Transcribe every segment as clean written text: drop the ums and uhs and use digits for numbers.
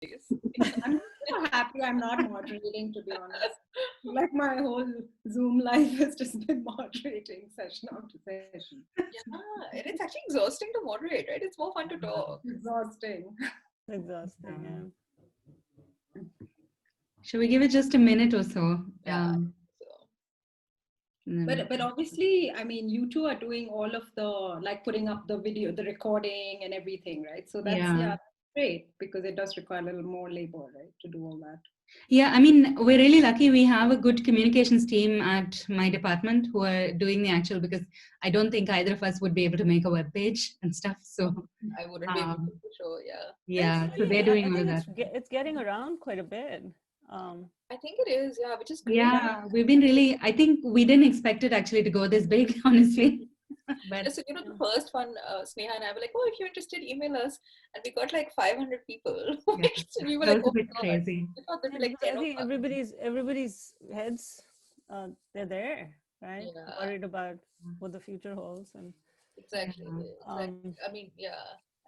I'm so happy I'm not moderating, to be honest. Like my whole Zoom life has just been moderating session after session. Yeah, and it's actually exhausting to moderate, right? It's more fun to talk. Exhausting. Exhausting, Shall we give it just a minute or so? Yeah. But obviously, I mean, you two are doing all of the, like putting up the video, the recording and everything, right? So that's, yeah, great, because it does require a little more labor, right, to do all that. Yeah, I mean, we're really lucky we have a good communications team at my department who are doing the actual, because I don't think either of us would be able to make a web page and stuff. So I wouldn't be able to show, yeah. Yeah, so they're doing all of that. It's getting around quite a bit. I think it is, yeah, which is great. Yeah, we've been really, I think we didn't expect it actually to go this big, honestly. But so, the first one, Sneha and I were like, oh, if you're interested, email us. And we got like 500 people. So we were like, a bit crazy. We thought there'd be like 10 I think everybody's heads, they're there, right? Yeah. Worried about what the future holds. And exactly. I mean, yeah,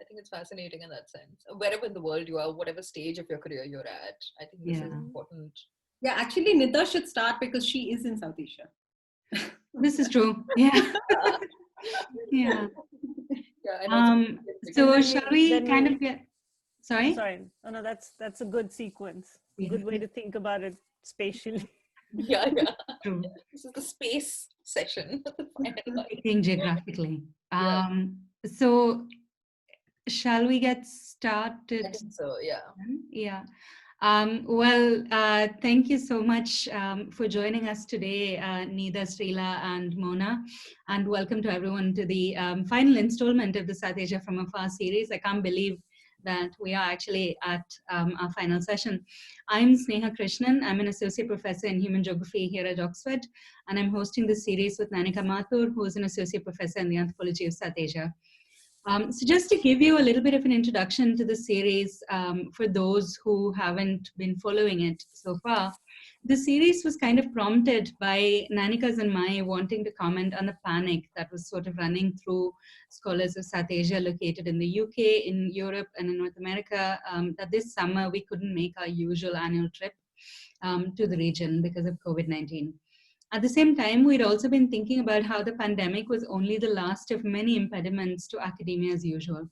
I think it's fascinating in that sense. Wherever in the world you are, whatever stage of your career you're at, I think this is important. Yeah, actually, Nidha should start because she is in South Asia. This is true. Yeah. Yeah. Yeah. So shall we kind of get? Sorry. Oh no, that's a good sequence. A good way to think about it spatially. Yeah. True. This is the space session. Thinking geographically. So shall we get started? I think so, yeah. Yeah. Well, thank you so much for joining us today, Nida, Srila, and Mona, and welcome to everyone to the final installment of the South Asia from Afar series. I can't believe that we are actually at our final session. I'm Sneha Krishnan. I'm an associate professor in human geography here at Oxford, and I'm hosting this series with Nanika Mathur, who is an associate professor in the anthropology of South Asia. So just to give you a little bit of an introduction to the series for those who haven't been following it so far, the series was kind of prompted by Nanika's and my wanting to comment on the panic that was sort of running through scholars of South Asia located in the UK, in Europe, and in North America, that this summer we couldn't make our usual annual trip to the region because of COVID-19. At the same time, we'd also been thinking about how the pandemic was only the last of many impediments to academia as usual.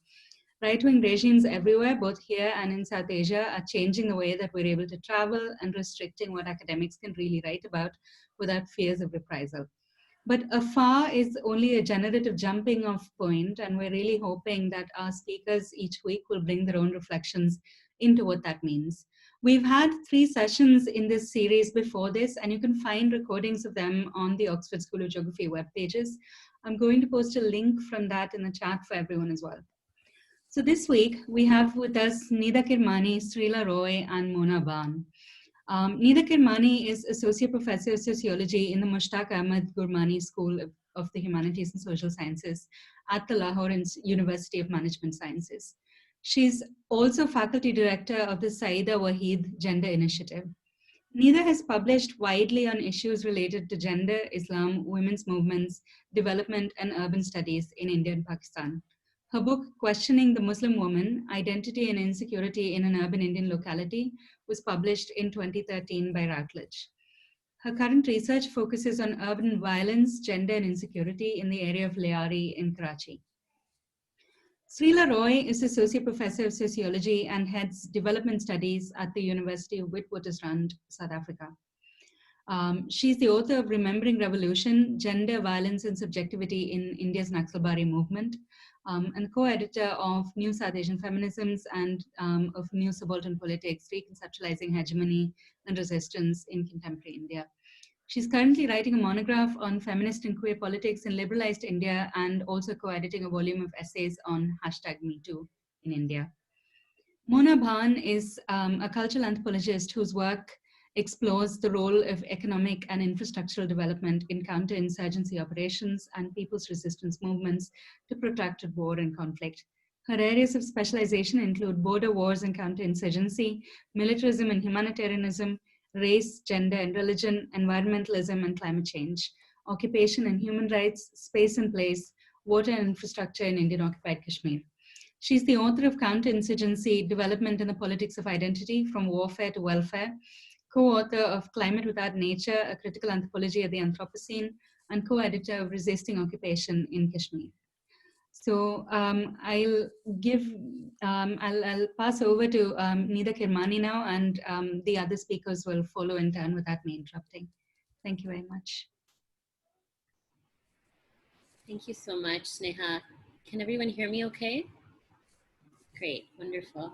Right-wing regimes everywhere, both here and in South Asia, are changing the way that we're able to travel and restricting what academics can really write about without fears of reprisal. But Afar is only a generative jumping off point, and we're really hoping that our speakers each week will bring their own reflections into what that means. We've had 3 sessions in this series before this, and you can find recordings of them on the Oxford School of Geography web pages. I'm going to post a link from that in the chat for everyone as well. So this week, we have with us Nida Kirmani, Srila Roy, and Mona Bhan. Nida Kirmani is Associate Professor of Sociology in the Mushtaq Ahmed Gurmani School of the Humanities and Social Sciences at the Lahore University of Management Sciences. She's also Faculty Director of the Saida Waheed Gender Initiative. Nida has published widely on issues related to gender, Islam, women's movements, development, and urban studies in India and Pakistan. Her book, Questioning the Muslim Woman, Identity and Insecurity in an Urban Indian Locality, was published in 2013 by Routledge. Her current research focuses on urban violence, gender, and insecurity in the area of Lyari in Karachi. Srila Roy is Associate Professor of Sociology and heads Development Studies at the University of Witwatersrand, South Africa. She's the author of Remembering Revolution, Gender, Violence and Subjectivity in India's Naxalbari Movement, and co-editor of New South Asian Feminisms and of New Subaltern Politics, Reconceptualizing Hegemony and Resistance in Contemporary India. She's currently writing a monograph on feminist and queer politics in liberalized India and also co-editing a volume of essays on #MeToo in India. Mona Bhan is a cultural anthropologist whose work explores the role of economic and infrastructural development in counterinsurgency operations and people's resistance movements to protracted war and conflict. Her areas of specialization include border wars and counterinsurgency, militarism and humanitarianism, race, gender and religion, environmentalism and climate change, occupation and human rights, space and place, water and infrastructure in Indian occupied Kashmir. She's the author of Counterinsurgency, Development in the Politics of Identity, From Warfare to Welfare, co-author of Climate Without Nature, A Critical Anthropology of the Anthropocene, and co-editor of Resisting Occupation in Kashmir. So I'll pass over to Nida Kirmani now, and the other speakers will follow in turn without me interrupting. Thank you very much. Thank you so much, Sneha. Can everyone hear me okay? Great, wonderful.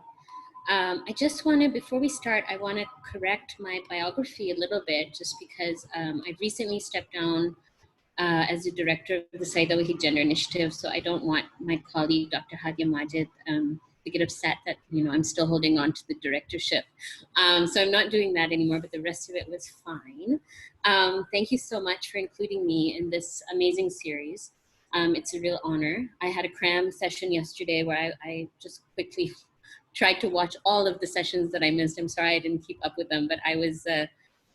I just wanted, before we start, I want to correct my biography a little bit, just because I've recently stepped down as the director of the Saida Wahid Gender Initiative, so I don't want my colleague, Dr. Hadia Majid, to get upset that I'm still holding on to the directorship. So I'm not doing that anymore, but the rest of it was fine. Thank you so much for including me in this amazing series. It's a real honor. I had a cram session yesterday where I just quickly tried to watch all of the sessions that I missed. I'm sorry I didn't keep up with them, but I was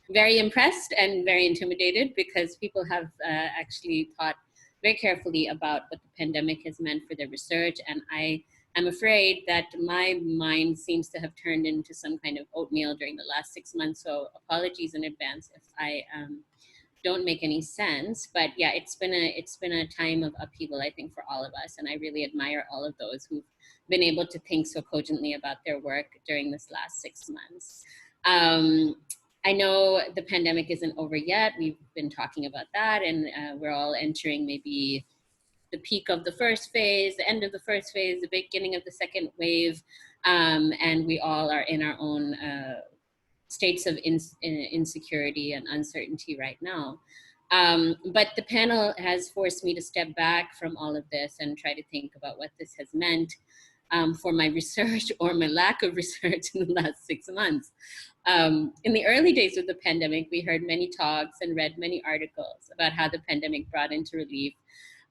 very impressed and very intimidated, because people have actually thought very carefully about what the pandemic has meant for their research. And I am afraid that my mind seems to have turned into some kind of oatmeal during the last 6 months. So apologies in advance if I don't make any sense. But yeah, it's been a time of upheaval, I think, for all of us. And I really admire all of those who've been able to think so cogently about their work during this last 6 months. I know the pandemic isn't over yet. We've been talking about that, and we're all entering maybe the peak of the first phase, the end of the first phase, the beginning of the second wave, and we all are in our own states of insecurity and uncertainty right now. But the panel has forced me to step back from all of this and try to think about what this has meant for my research, or my lack of research, in the last 6 months. In the early days of the pandemic, we heard many talks and read many articles about how the pandemic brought into relief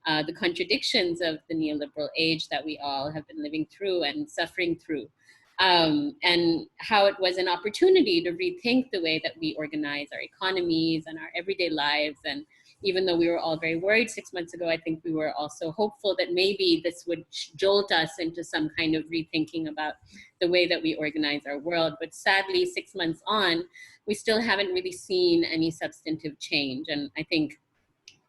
the contradictions of the neoliberal age that we all have been living through and suffering through, and how it was an opportunity to rethink the way that we organize our economies and our everyday lives. And even though we were all very worried 6 months ago, I think we were also hopeful that maybe this would jolt us into some kind of rethinking about the way that we organize our world. But sadly, 6 months on, we still haven't really seen any substantive change. And I think,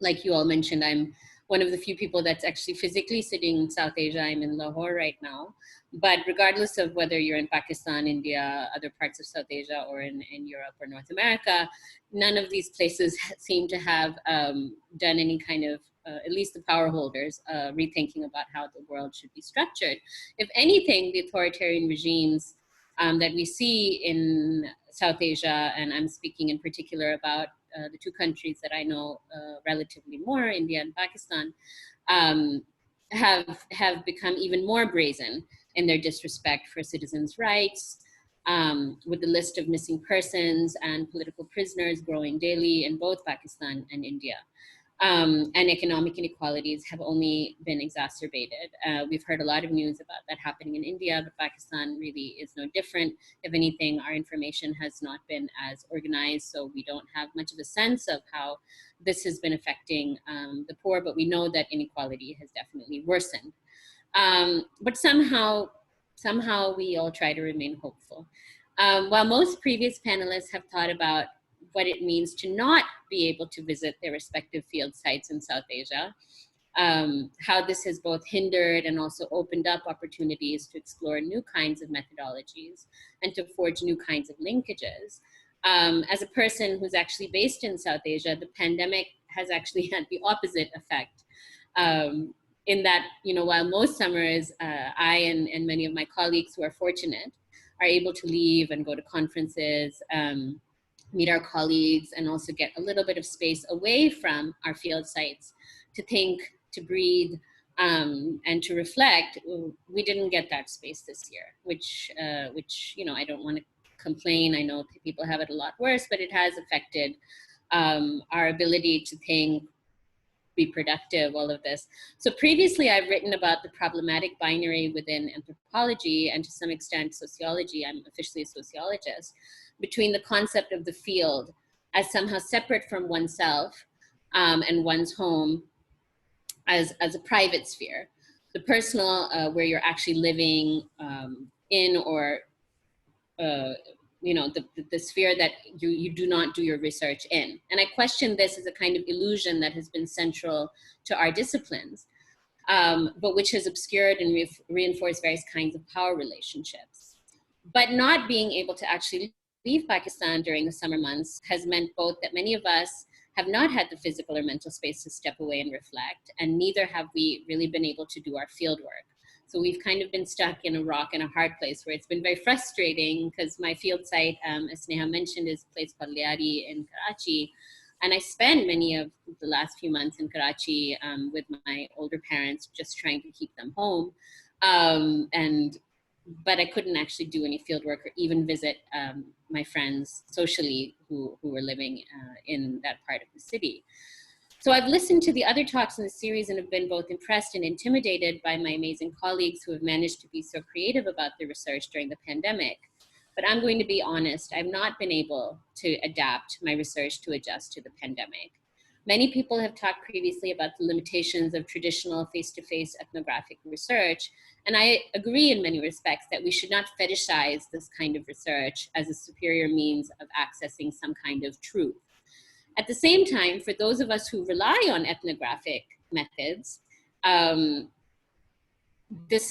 like you all mentioned, I'm one of the few people that's actually physically sitting in South Asia. I'm in Lahore right now. But regardless of whether you're in Pakistan, India, other parts of South Asia, or in Europe or North America, none of these places seem to have done any kind of, at least the power holders, rethinking about how the world should be structured. If anything, the authoritarian regimes that we see in South Asia, and I'm speaking in particular about the two countries that I know relatively more, India and Pakistan, have become even more brazen in their disrespect for citizens' rights, with the list of missing persons and political prisoners growing daily in both Pakistan and India. And economic inequalities have only been exacerbated. We've heard a lot of news about that happening in India, but Pakistan really is no different. If anything, our information has not been as organized, so we don't have much of a sense of how this has been affecting the poor, but we know that inequality has definitely worsened. But somehow we all try to remain hopeful. While most previous panelists have thought about what it means to not be able to visit their respective field sites in South Asia, how this has both hindered and also opened up opportunities to explore new kinds of methodologies and to forge new kinds of linkages. As a person who's actually based in South Asia, the pandemic has actually had the opposite effect. In that, while most summers, I and many of my colleagues who are fortunate are able to leave and go to conferences, meet our colleagues, and also get a little bit of space away from our field sites to think, to breathe, and to reflect, we didn't get that space this year, which I don't want to complain. I know people have it a lot worse, but it has affected our ability to think, be productive, all of this. So previously I've written about the problematic binary within anthropology and to some extent sociology. I'm officially a sociologist, between the concept of the field as somehow separate from oneself and one's home as a private sphere, the personal, where you're actually living in, or the sphere that you do not do your research in. And I question this as a kind of illusion that has been central to our disciplines, but which has obscured and reinforced various kinds of power relationships. But not being able to actually leave Pakistan during the summer months has meant both that many of us have not had the physical or mental space to step away and reflect, and neither have we really been able to do our field work. So we've kind of been stuck in a rock and a hard place, where it's been very frustrating, because my field site, as Sneha mentioned, is a place called Liari in Karachi. And I spent many of the last few months in Karachi with my older parents, just trying to keep them home. But I couldn't actually do any field work or even visit my friends socially who were living in that part of the city. So I've listened to the other talks in the series and have been both impressed and intimidated by my amazing colleagues who have managed to be so creative about their research during the pandemic. But I'm going to be honest, I've not been able to adapt my research to adjust to the pandemic. Many people have talked previously about the limitations of traditional face-to-face ethnographic research, and I agree in many respects that we should not fetishize this kind of research as a superior means of accessing some kind of truth. At the same time, for those of us who rely on ethnographic methods, this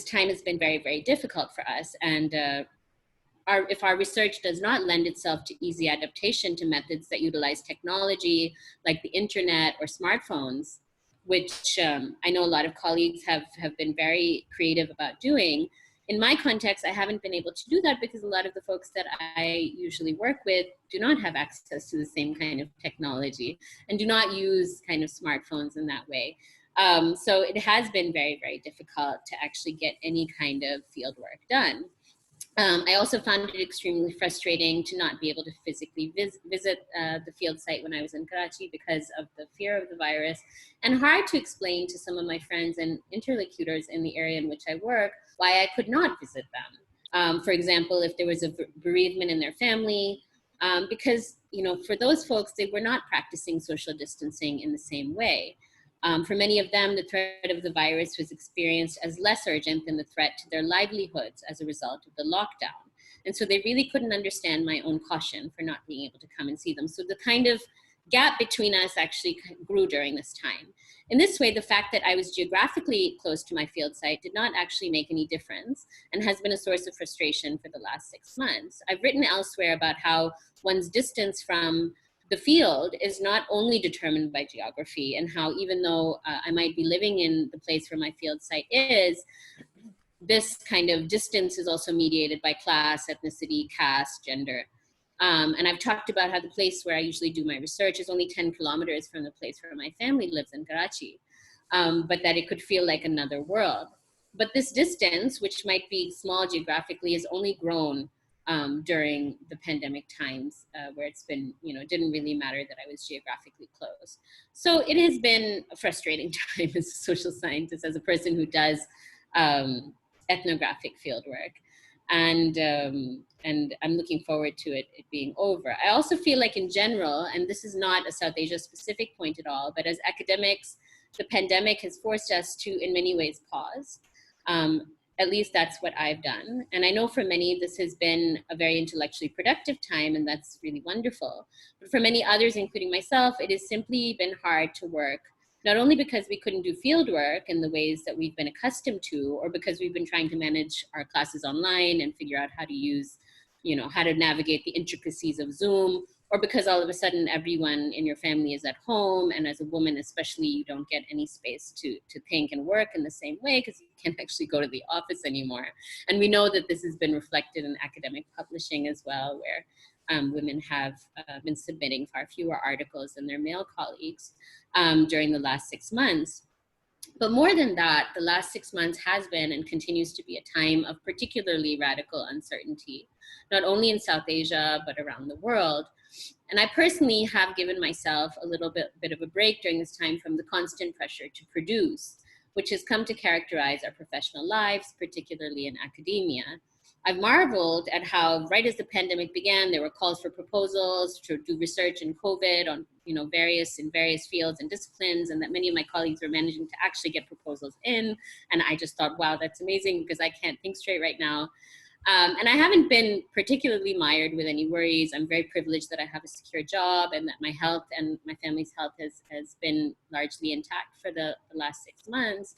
time has been very, very difficult for us. And if our research does not lend itself to easy adaptation to methods that utilize technology like the internet or smartphones, which I know a lot of colleagues have been very creative about doing, in my context, I haven't been able to do that because a lot of the folks that I usually work with do not have access to the same kind of technology and do not use kind of smartphones in that way. So it has been very, very difficult to actually get any kind of field work done. I also found it extremely frustrating to not be able to physically visit the field site when I was in Karachi because of the fear of the virus, and hard to explain to some of my friends and interlocutors in the area in which I work why I could not visit them. For example, if there was a bereavement in their family, because for those folks, they were not practicing social distancing in the same way. For many of them, the threat of the virus was experienced as less urgent than the threat to their livelihoods as a result of the lockdown. And so they really couldn't understand my own caution for not being able to come and see them. So the kind of gap between us actually grew during this time. In this way, the fact that I was geographically close to my field site did not actually make any difference and has been a source of frustration for the last 6 months. I've written elsewhere about how one's distance from the field is not only determined by geography, and how even though I might be living in the place where my field site is, this kind of distance is also mediated by class, ethnicity, caste, gender. And I've talked about how the place where I usually do my research is only 10 kilometers from the place where my family lives in Karachi, but that it could feel like another world. But this distance, which might be small geographically, has only grown during the pandemic times, where it's been, it didn't really matter that I was geographically close. So it has been a frustrating time as a social scientist, as a person who does ethnographic fieldwork. And I'm looking forward to it being over. I also feel like in general, and this is not a South Asia specific point at all, but as academics, the pandemic has forced us to, in many ways, pause. At least that's what I've done. And I know for many, this has been a very intellectually productive time, and that's really wonderful. But for many others, including myself, it has simply been hard to work, not only because we couldn't do field work in the ways that we've been accustomed to, or because we've been trying to manage our classes online and figure out how to use, how to navigate the intricacies of Zoom, or because all of a sudden everyone in your family is at home, and as a woman especially, you don't get any space to think and work in the same way because you can't actually go to the office anymore. And we know that this has been reflected in academic publishing as well, where women have been submitting far fewer articles than their male colleagues during the last 6 months. But more than that, the last 6 months has been and continues to be a time of particularly radical uncertainty, not only in South Asia, but around the world. And I personally have given myself a little bit of a break during this time from the constant pressure to produce, which has come to characterize our professional lives, particularly in academia. I've marveled at how right as the pandemic began, there were calls for proposals to do research in COVID on in various fields and disciplines, and that many of my colleagues were managing to actually get proposals in. And I just thought, wow, that's amazing, because I can't think straight right now. And I haven't been particularly mired with any worries. I'm very privileged that I have a secure job, and that my health and my family's health has been largely intact for the last 6 months.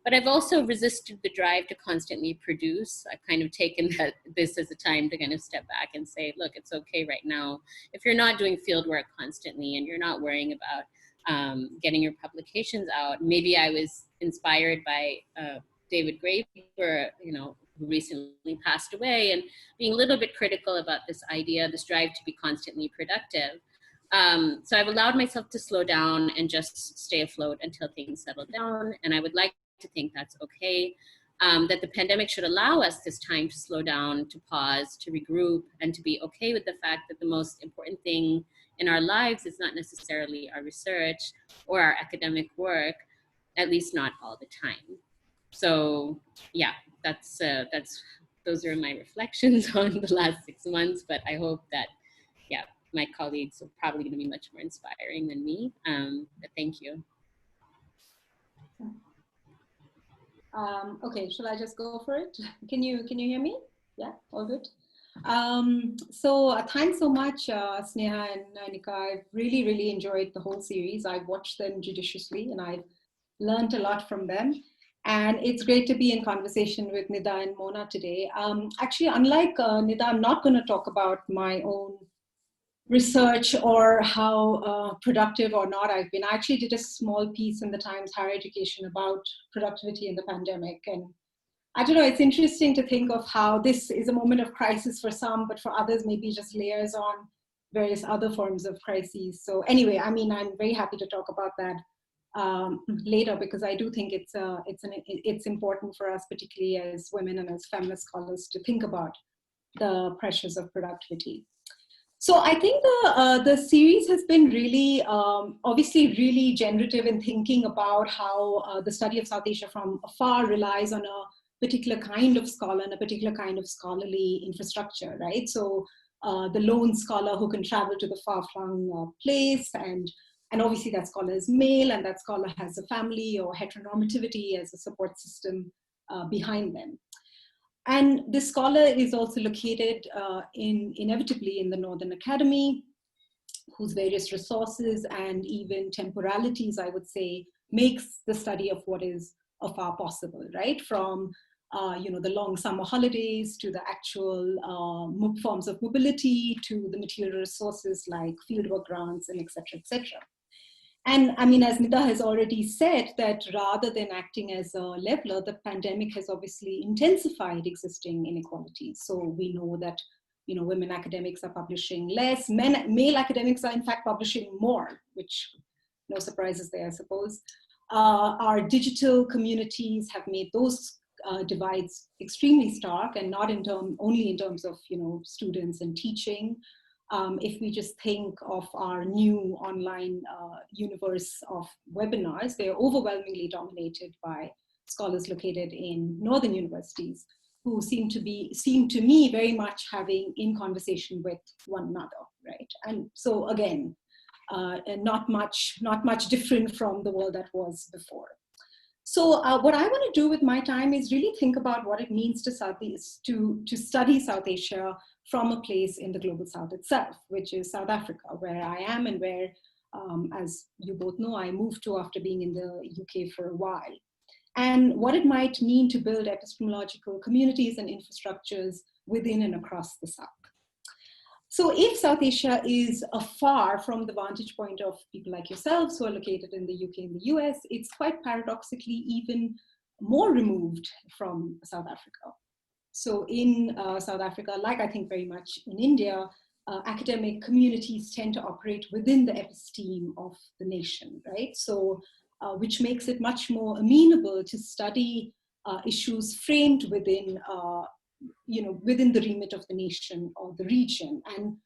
But I've also resisted the drive to constantly produce. I've kind of taken this as a time to kind of step back and say, look, it's okay right now. If you're not doing field work constantly and you're not worrying about getting your publications out. Maybe I was inspired by David Graeber, who recently passed away, and being a little bit critical about this idea, this drive to be constantly productive. So I've allowed myself to slow down and just stay afloat until things settle down. And I would like to think that's okay, that the pandemic should allow us this time to slow down, to pause, to regroup, and to be okay with the fact that the most important thing in our lives is not necessarily our research or our academic work, at least not all the time. So yeah, those are my reflections on the last 6 months, but I hope that, yeah, my colleagues are probably going to be much more inspiring than me. But thank you. Okay, shall I just go for it? Can you hear me? Yeah, all good. So thanks so much, Sneha and Nika. I've really enjoyed the whole series. I've watched them judiciously, and I've learned a lot from them. And it's great to be in conversation with Nida and Mona today. Actually, unlike Nida, I'm not going to talk about my own research or how productive or not I've been. I actually did a small piece in the Times Higher Education about productivity in the pandemic. And I don't know, it's interesting to think of how this is a moment of crisis for some, but for others, maybe just layers on various other forms of crises. So anyway, I mean, I'm very happy to talk about that later, because I do think it's important for us, particularly as women and as feminist scholars, to think about the pressures of productivity. So I think the series has been really, obviously really generative in thinking about how the study of South Asia from afar relies on a particular kind of scholar and a particular kind of scholarly infrastructure, right? So the lone scholar who can travel to the far-flung place, and obviously that scholar is male, and that scholar has a family or heteronormativity as a support system behind them. And this scholar is also located inevitably in the Northern Academy, whose various resources and even temporalities, I would say, makes the study of what is Afar possible, right? From the long summer holidays to the actual forms of mobility to the material resources like fieldwork grants and et cetera. And I mean, as Nida has already said, that rather than acting as a leveler, the pandemic has obviously intensified existing inequalities. So we know that, women academics are publishing less, male academics are in fact publishing more, which no surprises there, I suppose. Our digital communities have made those divides extremely stark, and not only in terms of, students and teaching. If we just think of our new online universe of webinars, they are overwhelmingly dominated by scholars located in northern universities, who seem to me very much having in conversation with one another, right? And so again, and not much different from the world that was before. So what I want to do with my time is really think about what it means to study South Asia from a place in the global South itself, which is South Africa, where I am and where, as you both know, I moved to after being in the UK for a while. And what it might mean to build epistemological communities and infrastructures within and across the South. So if South Asia is afar from the vantage point of people like yourselves who are located in the UK and the US, it's quite paradoxically even more removed from South Africa. So in South Africa, like I think very much in India, academic communities tend to operate within the episteme of the nation, right? So which makes it much more amenable to study issues framed within within the remit of the nation or the region, and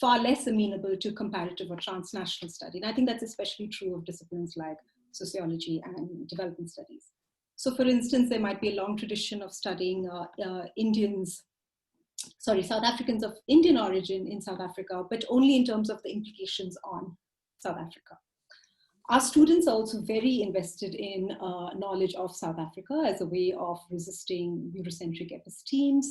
far less amenable to comparative or transnational study. And I think that's especially true of disciplines like sociology and development studies. So for instance, there might be a long tradition of studying South Africans of Indian origin in South Africa, but only in terms of the implications on South Africa. Our students are also very invested in knowledge of South Africa as a way of resisting Eurocentric epistemes,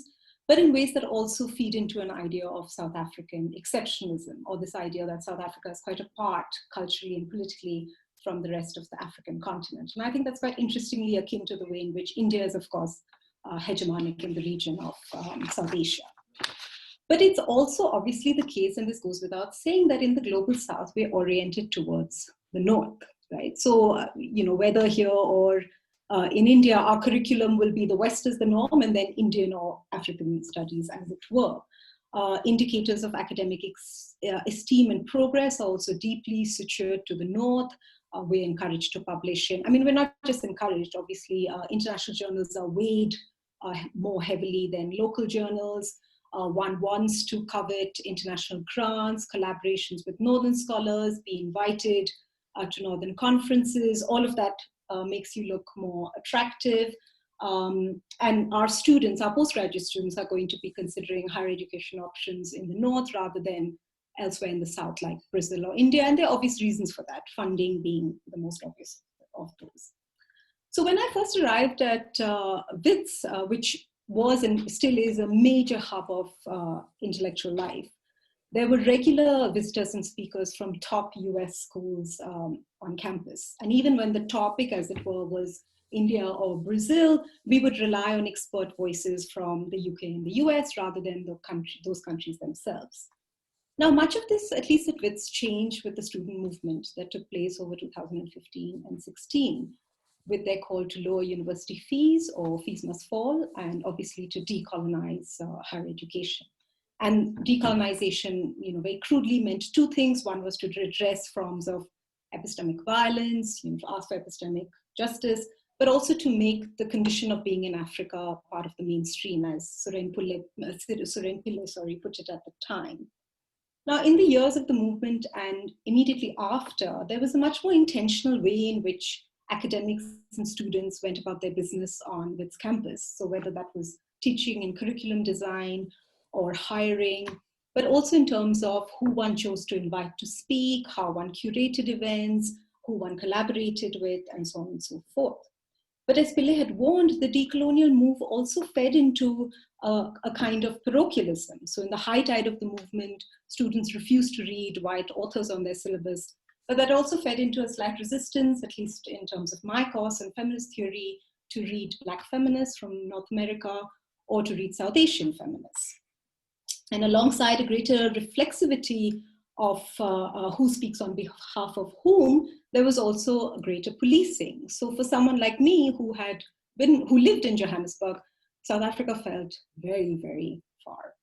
but in ways that also feed into an idea of South African exceptionalism, or this idea that South Africa is quite apart culturally and politically from the rest of the African continent. And I think that's quite interestingly akin to the way in which India is, of course, hegemonic in the region of South Asia. But it's also obviously the case, and this goes without saying, that in the global South, we're oriented towards the North, right? So, whether here or in India, our curriculum will be the West as the norm, and then Indian or African studies, as it were. Indicators of academic esteem and progress are also deeply situated to the North. We're encouraged to publish in, we're not just encouraged, obviously, international journals are weighed more heavily than local journals. One wants to covet international grants, collaborations with Northern scholars, be invited to Northern conferences. All of that makes you look more attractive. And our students, our postgraduate students, are going to be considering higher education options in the North rather than elsewhere in the South, like Brazil or India. And there are obvious reasons for that, funding being the most obvious of those. So when I first arrived at WITS, which was and still is a major hub of intellectual life, there were regular visitors and speakers from top US schools on campus. And even when the topic, as it were, was India or Brazil, we would rely on expert voices from the UK and the US rather than those countries themselves. Now, much of this, at least at WITS, changed with the student movement that took place over 2015 and 16, with their call to lower university fees, or fees must fall, and obviously to decolonize higher education. And decolonization, very crudely meant two things. One was to redress forms of epistemic violence, to ask for epistemic justice, but also to make the condition of being in Africa part of the mainstream, as Suren Pillai put it at the time. Now, in the years of the movement and immediately after, there was a much more intentional way in which academics and students went about their business on WITS campus. So whether that was teaching and curriculum design or hiring, but also in terms of who one chose to invite to speak, how one curated events, who one collaborated with, and so on and so forth. But as Pillai had warned, the decolonial move also fed into a kind of parochialism. So in the high tide of the movement, students refused to read white authors on their syllabus, but that also fed into a slight resistance, at least in terms of my course in feminist theory, to read Black feminists from North America or to read South Asian feminists. And alongside a greater reflexivity of who speaks on behalf of whom, there was also a greater policing. So for someone like me who lived in Johannesburg, South Africa felt very, very far.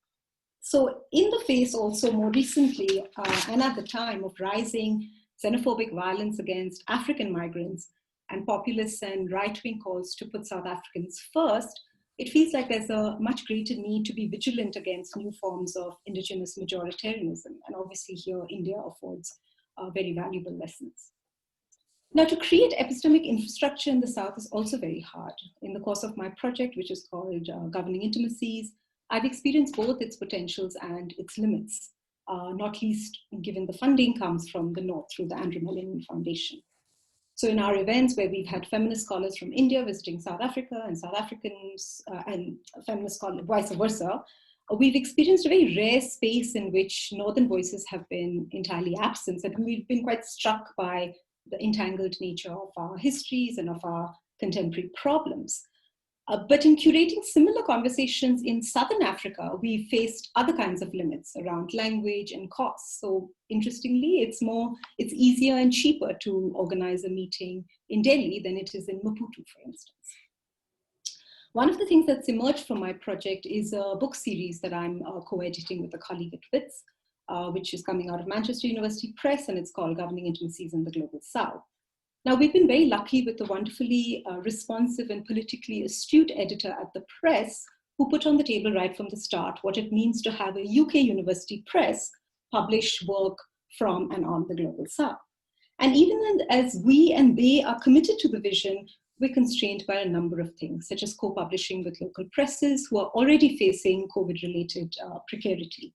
So in the face also more recently, and at the time of rising xenophobic violence against African migrants and populist and right-wing calls to put South Africans first, it feels like there's a much greater need to be vigilant against new forms of indigenous majoritarianism. And obviously here, India affords very valuable lessons. Now, to create epistemic infrastructure in the South is also very hard. In the course of my project, which is called Governing Intimacies, I've experienced both its potentials and its limits, not least given the funding comes from the North through the Andrew Mellon Foundation. So in our events where we've had feminist scholars from India visiting South Africa and South Africans and feminist scholars, vice versa, we've experienced a very rare space in which Northern voices have been entirely absent. And we've been quite struck by the entangled nature of our histories and of our contemporary problems. But in curating similar conversations in Southern Africa, we faced other kinds of limits around language and costs. So interestingly, it's easier and cheaper to organize a meeting in Delhi than it is in Maputo, for instance. One of the things that's emerged from my project is a book series that I'm co-editing with a colleague at WITS, which is coming out of Manchester University Press, and it's called Governing Intimacies in the Global South. Now, we've been very lucky with the wonderfully responsive and politically astute editor at the press, who put on the table right from the start what it means to have a UK university press publish work from and on the Global South. And even as we and they are committed to the vision, we're constrained by a number of things, such as co-publishing with local presses who are already facing COVID-related precarity.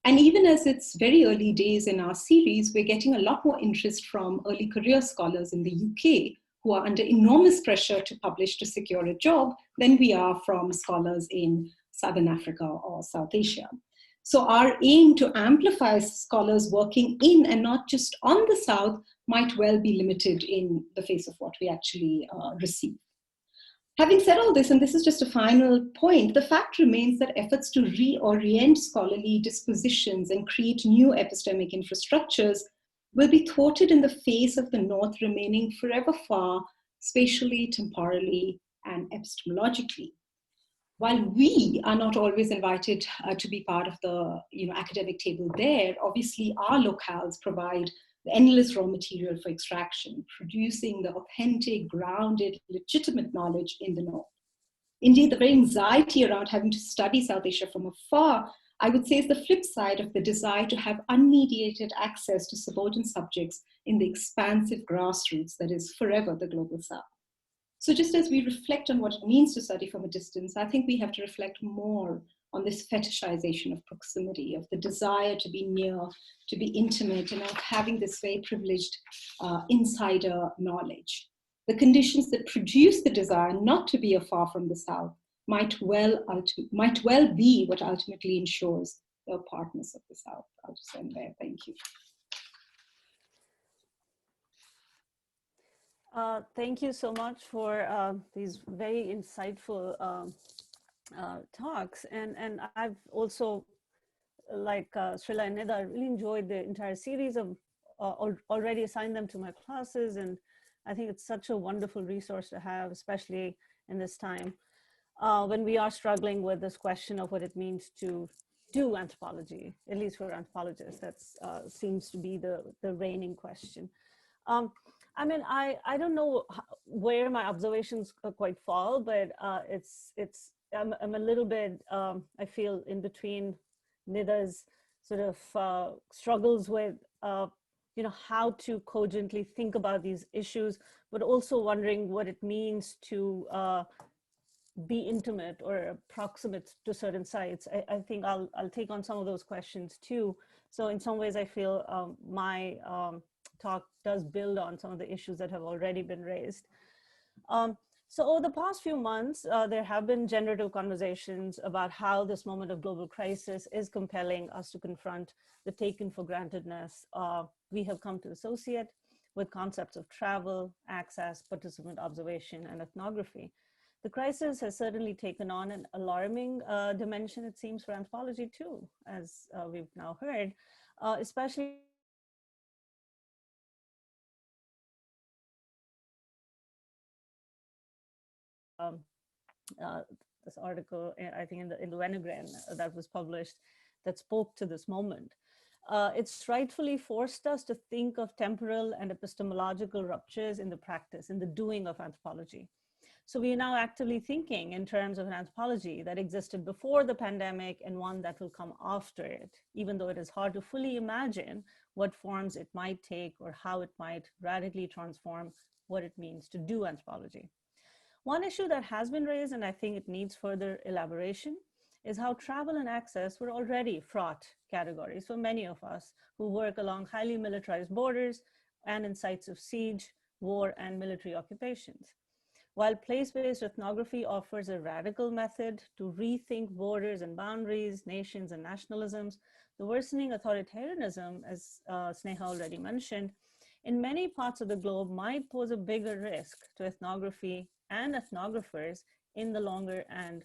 And even as it's very early days in our series, we're getting a lot more interest from early career scholars in the UK who are under enormous pressure to publish to secure a job than we are from scholars in Southern Africa or South Asia. So our aim to amplify scholars working in and not just on the South might well be limited in the face of what we actually receive. Having said all this, and this is just a final point, the fact remains that efforts to reorient scholarly dispositions and create new epistemic infrastructures will be thwarted in the face of the North remaining forever far, spatially, temporally, and epistemologically. While we are not always invited to be part of the academic table there, obviously our locales provide the endless raw material for extraction, producing the authentic, grounded, legitimate knowledge in the North. Indeed, the very anxiety around having to study South Asia from afar, I would say, is the flip side of the desire to have unmediated access to subaltern subjects in the expansive grassroots that is forever the Global South. So just as we reflect on what it means to study from a distance, I think we have to reflect more on this fetishization of proximity, of the desire to be near, to be intimate, and of having this very privileged insider knowledge. The conditions that produce the desire not to be afar from the South might well be what ultimately ensures the partners of the South. I'll just end there. Thank you. Thank you so much for these very insightful talks. And I've also, like Srila and Nida, really enjoyed the entire series of already assigned them to my classes. And I think it's such a wonderful resource to have, especially in this time when we are struggling with this question of what it means to do anthropology, at least for anthropologists. That seems to be the reigning question. I mean, I don't know where my observations quite fall, but I'm a little bit, I feel, in between Nida's sort of struggles with, how to cogently think about these issues, but also wondering what it means to be intimate or proximate to certain sites. I think I'll take on some of those questions too. So in some ways, I feel my talk does build on some of the issues that have already been raised. So over the past few months, there have been generative conversations about how this moment of global crisis is compelling us to confront the taken for grantedness we have come to associate with concepts of travel, access, participant observation, and ethnography. The crisis has certainly taken on an alarming dimension, it seems, for anthropology too, as we've now heard, especially this article, I think in the Wenegren that was published, that spoke to this moment. It's rightfully forced us to think of temporal and epistemological ruptures in the practice, in the doing of anthropology. So we are now actively thinking in terms of an anthropology that existed before the pandemic and one that will come after it, even though it is hard to fully imagine what forms it might take or how it might radically transform what it means to do anthropology. One issue that has been raised, and I think it needs further elaboration, is how travel and access were already fraught categories for many of us who work along highly militarized borders and in sites of siege, war, and military occupations. While place-based ethnography offers a radical method to rethink borders and boundaries, nations and nationalisms, the worsening authoritarianism, as Sneha already mentioned, in many parts of the globe might pose a bigger risk to ethnography and ethnographers in the longer and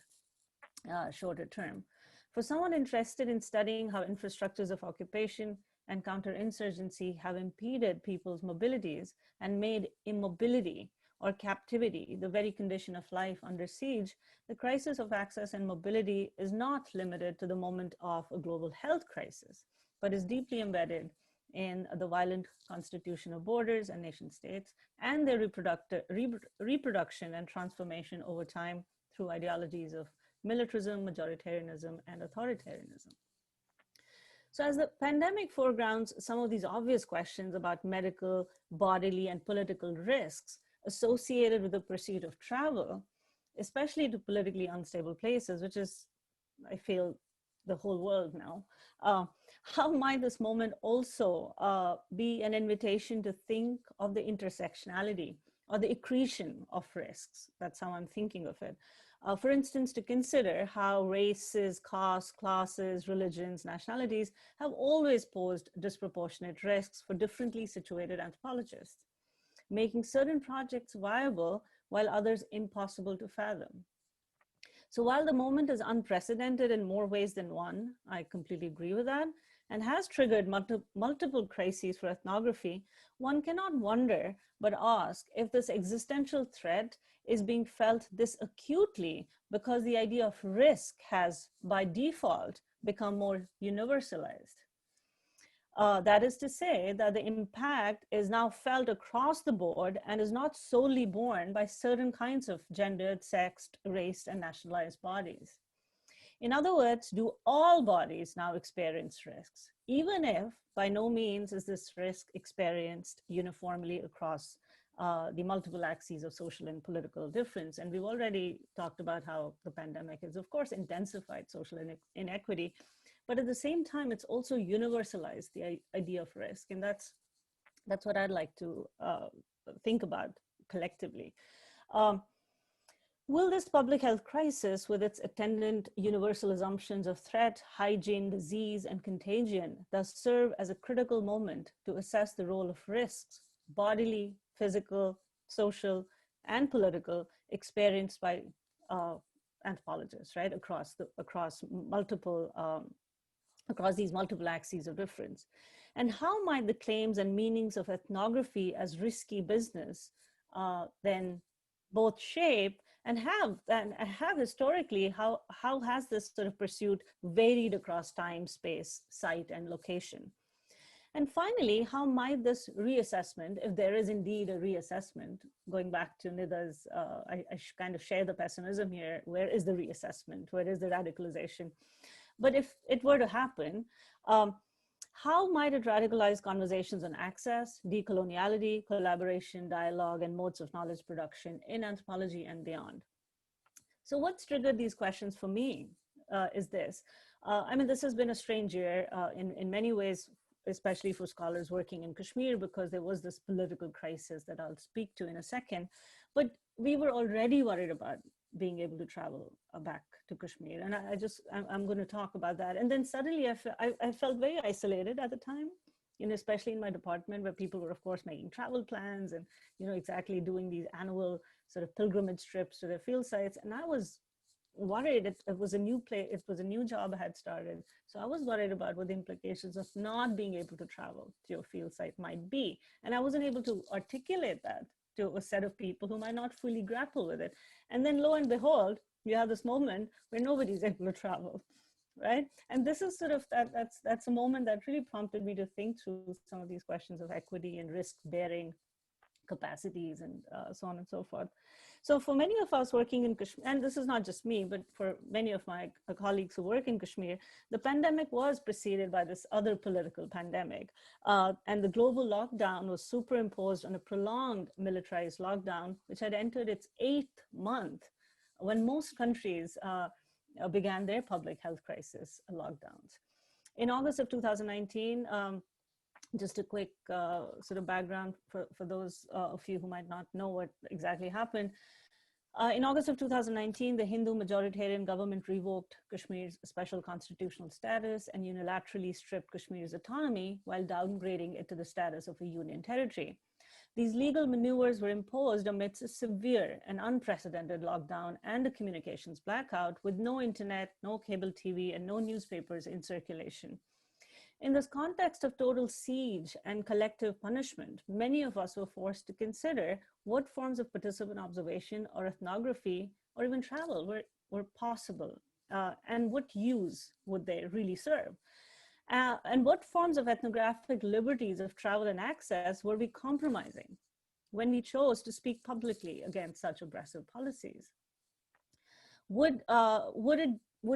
shorter term. For someone interested in studying how infrastructures of occupation and counterinsurgency have impeded people's mobilities and made immobility or captivity the very condition of life under siege, the crisis of access and mobility is not limited to the moment of a global health crisis, but is deeply embedded in the violent constitution of borders and nation states and their reproduction and transformation over time through ideologies of militarism, majoritarianism, and authoritarianism. So as the pandemic foregrounds some of these obvious questions about medical, bodily, and political risks associated with the pursuit of travel, especially to politically unstable places, which is, I feel, the whole world now. How might this moment also be an invitation to think of the intersectionality or the accretion of risks? That's how I'm thinking of it. For instance, to consider how races, castes, classes, religions, nationalities have always posed disproportionate risks for differently situated anthropologists, making certain projects viable while others impossible to fathom. So while the moment is unprecedented in more ways than one, I completely agree with that, and has triggered multiple crises for ethnography, one cannot wonder but ask if this existential threat is being felt this acutely because the idea of risk has, by default, become more universalized. That is to say that the impact is now felt across the board and is not solely borne by certain kinds of gendered, sexed, raced, and nationalized bodies. In other words, do all bodies now experience risks, even if by no means is this risk experienced uniformly across the multiple axes of social and political difference? And we've already talked about how the pandemic has, of course, intensified social inequity, but at the same time, it's also universalized the idea of risk. And that's what I'd like to think about collectively. Will this public health crisis, with its attendant universal assumptions of threat, hygiene, disease, and contagion, thus serve as a critical moment to assess the role of risks, bodily, physical, social, and political, experienced by anthropologists, right, across these multiple axes of difference? And how might the claims and meanings of ethnography as risky business then both shape and have historically, how has this sort of pursuit varied across time, space, site, and location? And finally, how might this reassessment, if there is indeed a reassessment, going back to Nida's, I kind of share the pessimism here, where is the reassessment, where is the radicalization? But if it were to happen, how might it radicalize conversations on access, decoloniality, collaboration, dialogue, and modes of knowledge production in anthropology and beyond? So what's triggered these questions for me is this. I mean, this has been a strange year in many ways, especially for scholars working in Kashmir, because there was this political crisis that I'll speak to in a second. But we were already worried about being able to travel back to Kashmir. And I'm going to talk about that. And then suddenly I felt very isolated at the time, especially in my department, where people were, of course, making travel plans and, exactly doing these annual sort of pilgrimage trips to their field sites. And I was worried. It was a new place. It was a new job I had started. So I was worried about what the implications of not being able to travel to your field site might be. And I wasn't able to articulate that to a set of people who might not fully grapple with it. And then lo and behold, you have this moment where nobody's able to travel, right? And this is sort of, that's a moment that really prompted me to think through some of these questions of equity and risk bearing capacities and so on and so forth. So for many of us working in Kashmir, and this is not just me, but for many of my colleagues who work in Kashmir, the pandemic was preceded by this other political pandemic. And the global lockdown was superimposed on a prolonged militarized lockdown, which had entered its 8th month when most countries began their public health crisis lockdowns. In August of 2019, just a quick sort of background for those of you who might not know what exactly happened. In August of 2019, the Hindu majoritarian government revoked Kashmir's special constitutional status and unilaterally stripped Kashmir's autonomy while downgrading it to the status of a union territory. These legal maneuvers were imposed amidst a severe and unprecedented lockdown and a communications blackout with no internet, no cable TV, and no newspapers in circulation. In this context of total siege and collective punishment, many of us were forced to consider what forms of participant observation or ethnography or even travel were possible and what use would they really serve. And what forms of ethnographic liberties of travel and access were we compromising when we chose to speak publicly against such oppressive policies? Would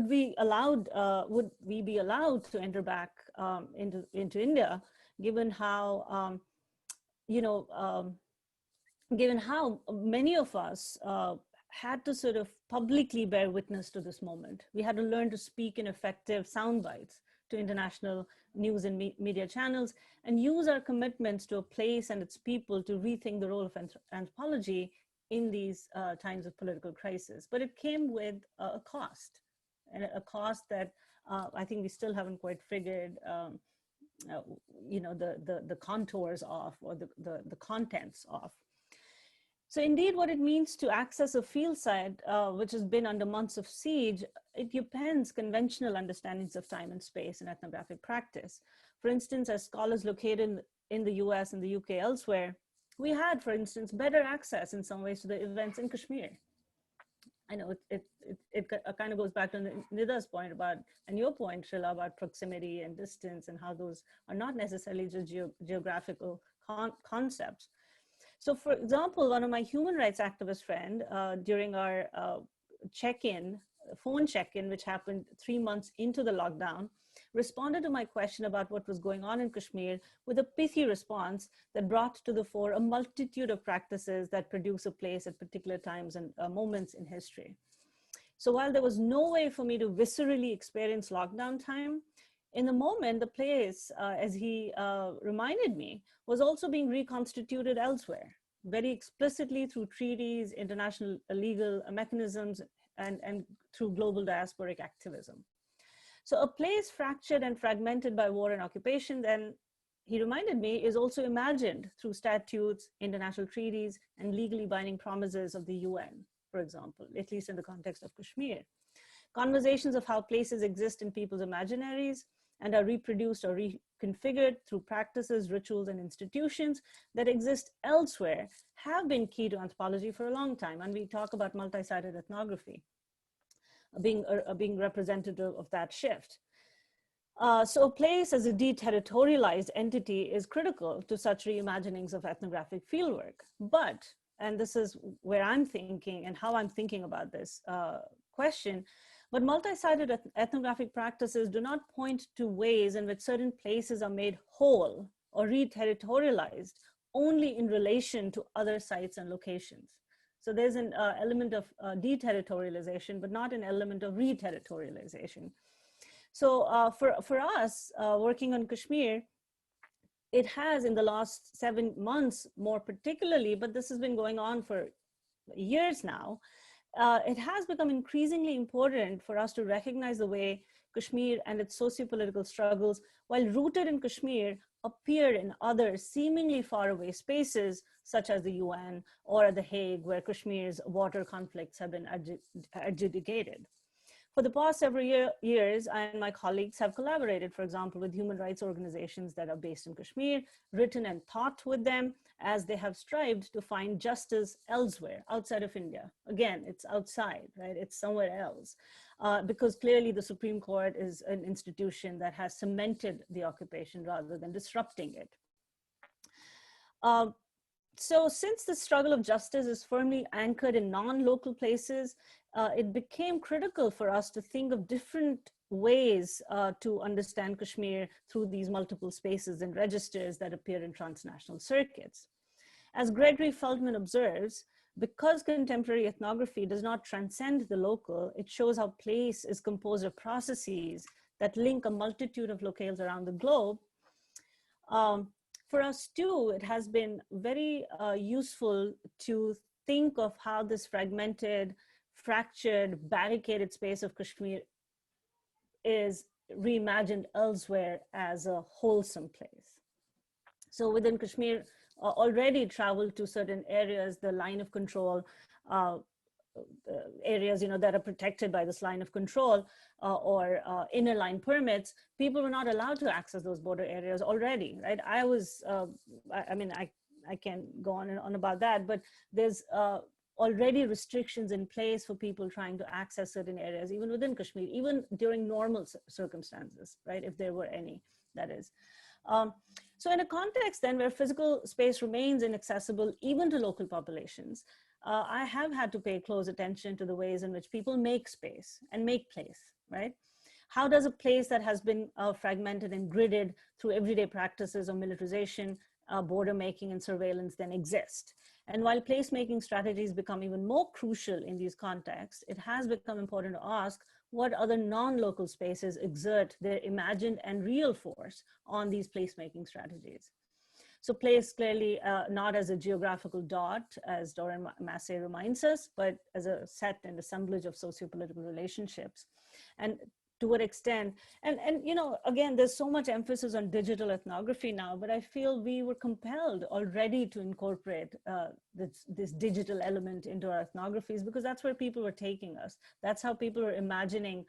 we be allowed to enter back into India, given how given how many of us had to sort of publicly bear witness to this moment. We had to learn to speak in effective sound bites to international news and media channels, and use our commitments to a place and its people to rethink the role of anthropology in these times of political crisis. But it came with a cost, and a cost that I think we still haven't quite figured the contours of, or the contents of. So indeed, what it means to access a field site, which has been under months of siege, it depends conventional understandings of time and space in ethnographic practice. For instance, as scholars located in the US and the UK elsewhere, we had, for instance, better access in some ways to the events in Kashmir. I know it kind of goes back to Nida's point about, and your point, Srila, about proximity and distance, and how those are not necessarily just geographical concepts. So for example, one of my human rights activist friend, during our phone check-in, which happened 3 months into the lockdown, responded to my question about what was going on in Kashmir with a pithy response that brought to the fore a multitude of practices that produce a place at particular times and moments in history. So while there was no way for me to viscerally experience lockdown time, in the moment, the place, as he reminded me, was also being reconstituted elsewhere, very explicitly through treaties, international legal mechanisms, and through global diasporic activism. So a place fractured and fragmented by war and occupation, then, he reminded me, is also imagined through statutes, international treaties, and legally binding promises of the UN, for example, at least in the context of Kashmir. Conversations of how places exist in people's imaginaries and are reproduced or reconfigured through practices, rituals, and institutions that exist elsewhere have been key to anthropology for a long time. And we talk about multi-sided ethnography being representative of that shift. So a place as a deterritorialized entity is critical to such reimaginings of ethnographic fieldwork. But, and this is where I'm thinking and how I'm thinking about this question, but multi-sided ethnographic practices do not point to ways in which certain places are made whole or re-territorialized only in relation to other sites and locations. So there's an element of deterritorialization, but not an element of re-territorialization. So for us, working on Kashmir, it has in the last 7 months more particularly, but this has been going on for years now, it has become increasingly important for us to recognize the way Kashmir and its socio-political struggles, while rooted in Kashmir, appear in other seemingly faraway spaces, such as the UN or at The Hague, where Kashmir's water conflicts have been adjudicated. For the past several years, I and my colleagues have collaborated, for example, with human rights organizations that are based in Kashmir, written and taught with them as they have strived to find justice elsewhere, outside of India. Again, it's outside, right? It's somewhere else. Because clearly the Supreme Court is an institution that has cemented the occupation rather than disrupting it. So since the struggle of justice is firmly anchored in non-local places, it became critical for us to think of different ways to understand Kashmir through these multiple spaces and registers that appear in transnational circuits. As Gregory Feldman observes, because contemporary ethnography does not transcend the local, it shows how place is composed of processes that link a multitude of locales around the globe. For us too, it has been very useful to think of how this fragmented, fractured, barricaded space of Kashmir is reimagined elsewhere as a wholesome place. So within Kashmir, already traveled to certain areas, the line of control, areas that are protected by this line of control or inner line permits, people were not allowed to access those border areas already, right? I can't go on and on about that, but there's already restrictions in place for people trying to access certain areas, even within Kashmir, even during normal circumstances, right? If there were any, that is. So in a context then where physical space remains inaccessible even to local populations, I have had to pay close attention to the ways in which people make space and make place, right? How does a place that has been fragmented and gridded through everyday practices of militarization, border making and surveillance then exist? And while placemaking strategies become even more crucial in these contexts, it has become important to ask what other non-local spaces exert their imagined and real force on these placemaking strategies. So place clearly not as a geographical dot, as Doran Massey reminds us, but as a set and assemblage of sociopolitical relationships. And to what extent, and you know, again, there's so much emphasis on digital ethnography now, but I feel we were compelled already to incorporate this digital element into our ethnographies, because that's where people were taking us. That's how people were imagining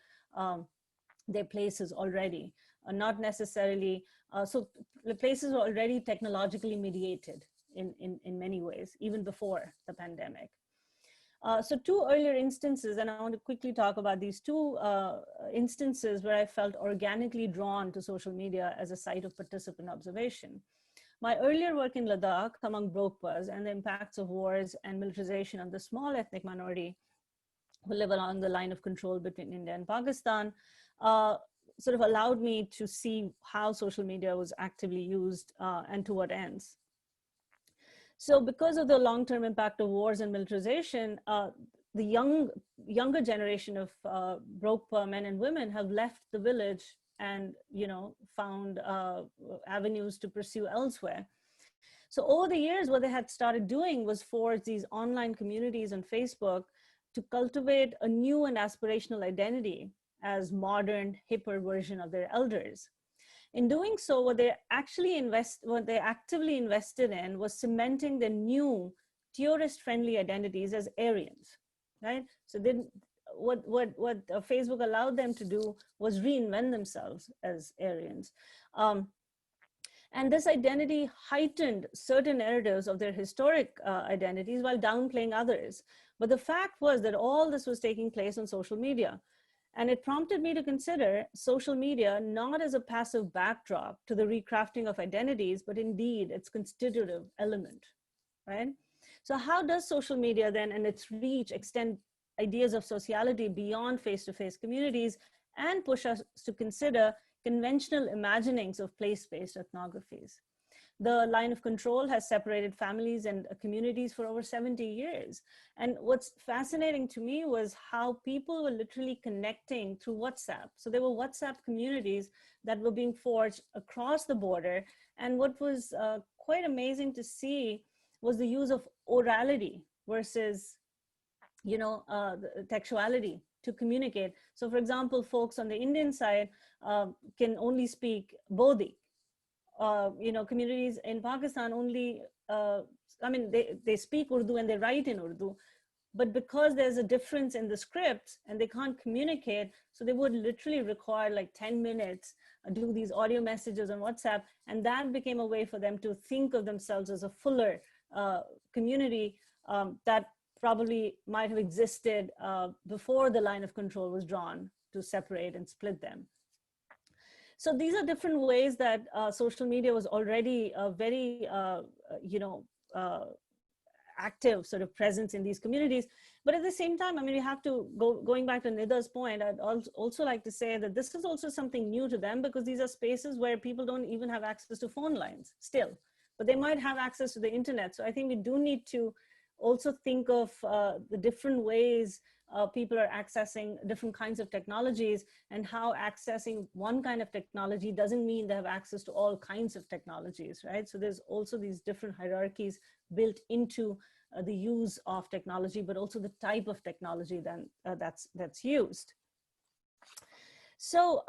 their places already, not necessarily, so the places were already technologically mediated in many ways, even before the pandemic. So two earlier instances, and I want to quickly talk about these two instances where I felt organically drawn to social media as a site of participant observation. My earlier work in Ladakh among Brokpas and the impacts of wars and militarization on the small ethnic minority who live along the line of control between India and Pakistan sort of allowed me to see how social media was actively used and to what ends. So because of the long-term impact of wars and militarization, the younger generation of Brokpa men and women have left the village and, you know, found avenues to pursue elsewhere. So over the years, what they had started doing was forge these online communities on Facebook to cultivate a new and aspirational identity as modern, hipper version of their elders. In doing so, what they actively invested in was cementing the new tourist-friendly identities as Aryans, right? So what Facebook allowed them to do was reinvent themselves as Aryans. And this identity heightened certain narratives of their historic identities while downplaying others. But the fact was that all this was taking place on social media. And it prompted me to consider social media not as a passive backdrop to the recrafting of identities, but indeed its constitutive element, right? So how does social media then and its reach extend ideas of sociality beyond face-to-face communities and push us to consider conventional imaginings of place-based ethnographies? The line of control has separated families and communities for over 70 years. And what's fascinating to me was how people were literally connecting through WhatsApp. So there were WhatsApp communities that were being forged across the border. And what was quite amazing to see was the use of orality versus, you know, textuality to communicate. So for example, folks on the Indian side can only speak Bodhi. You know, communities in Pakistan only, I mean, they speak Urdu and they write in Urdu, but because there's a difference in the scripts and they can't communicate, so they would literally require like 10 minutes, do these audio messages on WhatsApp, and that became a way for them to think of themselves as a fuller community that probably might have existed before the line of control was drawn to separate and split them. So these are different ways that social media was already a very, you know, active sort of presence in these communities. But at the same time, I mean, we have to going back to Nida's point, I'd also like to say that this is also something new to them, because these are spaces where people don't even have access to phone lines still, but they might have access to the internet. So I think we do need to also think of the different ways people are accessing different kinds of technologies, and how accessing one kind of technology doesn't mean they have access to all kinds of technologies, right? So there's also these different hierarchies built into the use of technology, but also the type of technology then that's used. So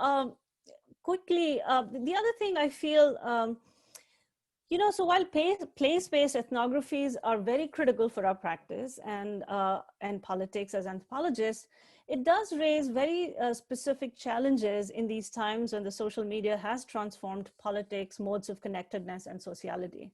quickly, the other thing I feel, you know, so while place-based ethnographies are very critical for our practice and politics as anthropologists, it does raise very specific challenges in these times when the social media has transformed politics, modes of connectedness, and sociality.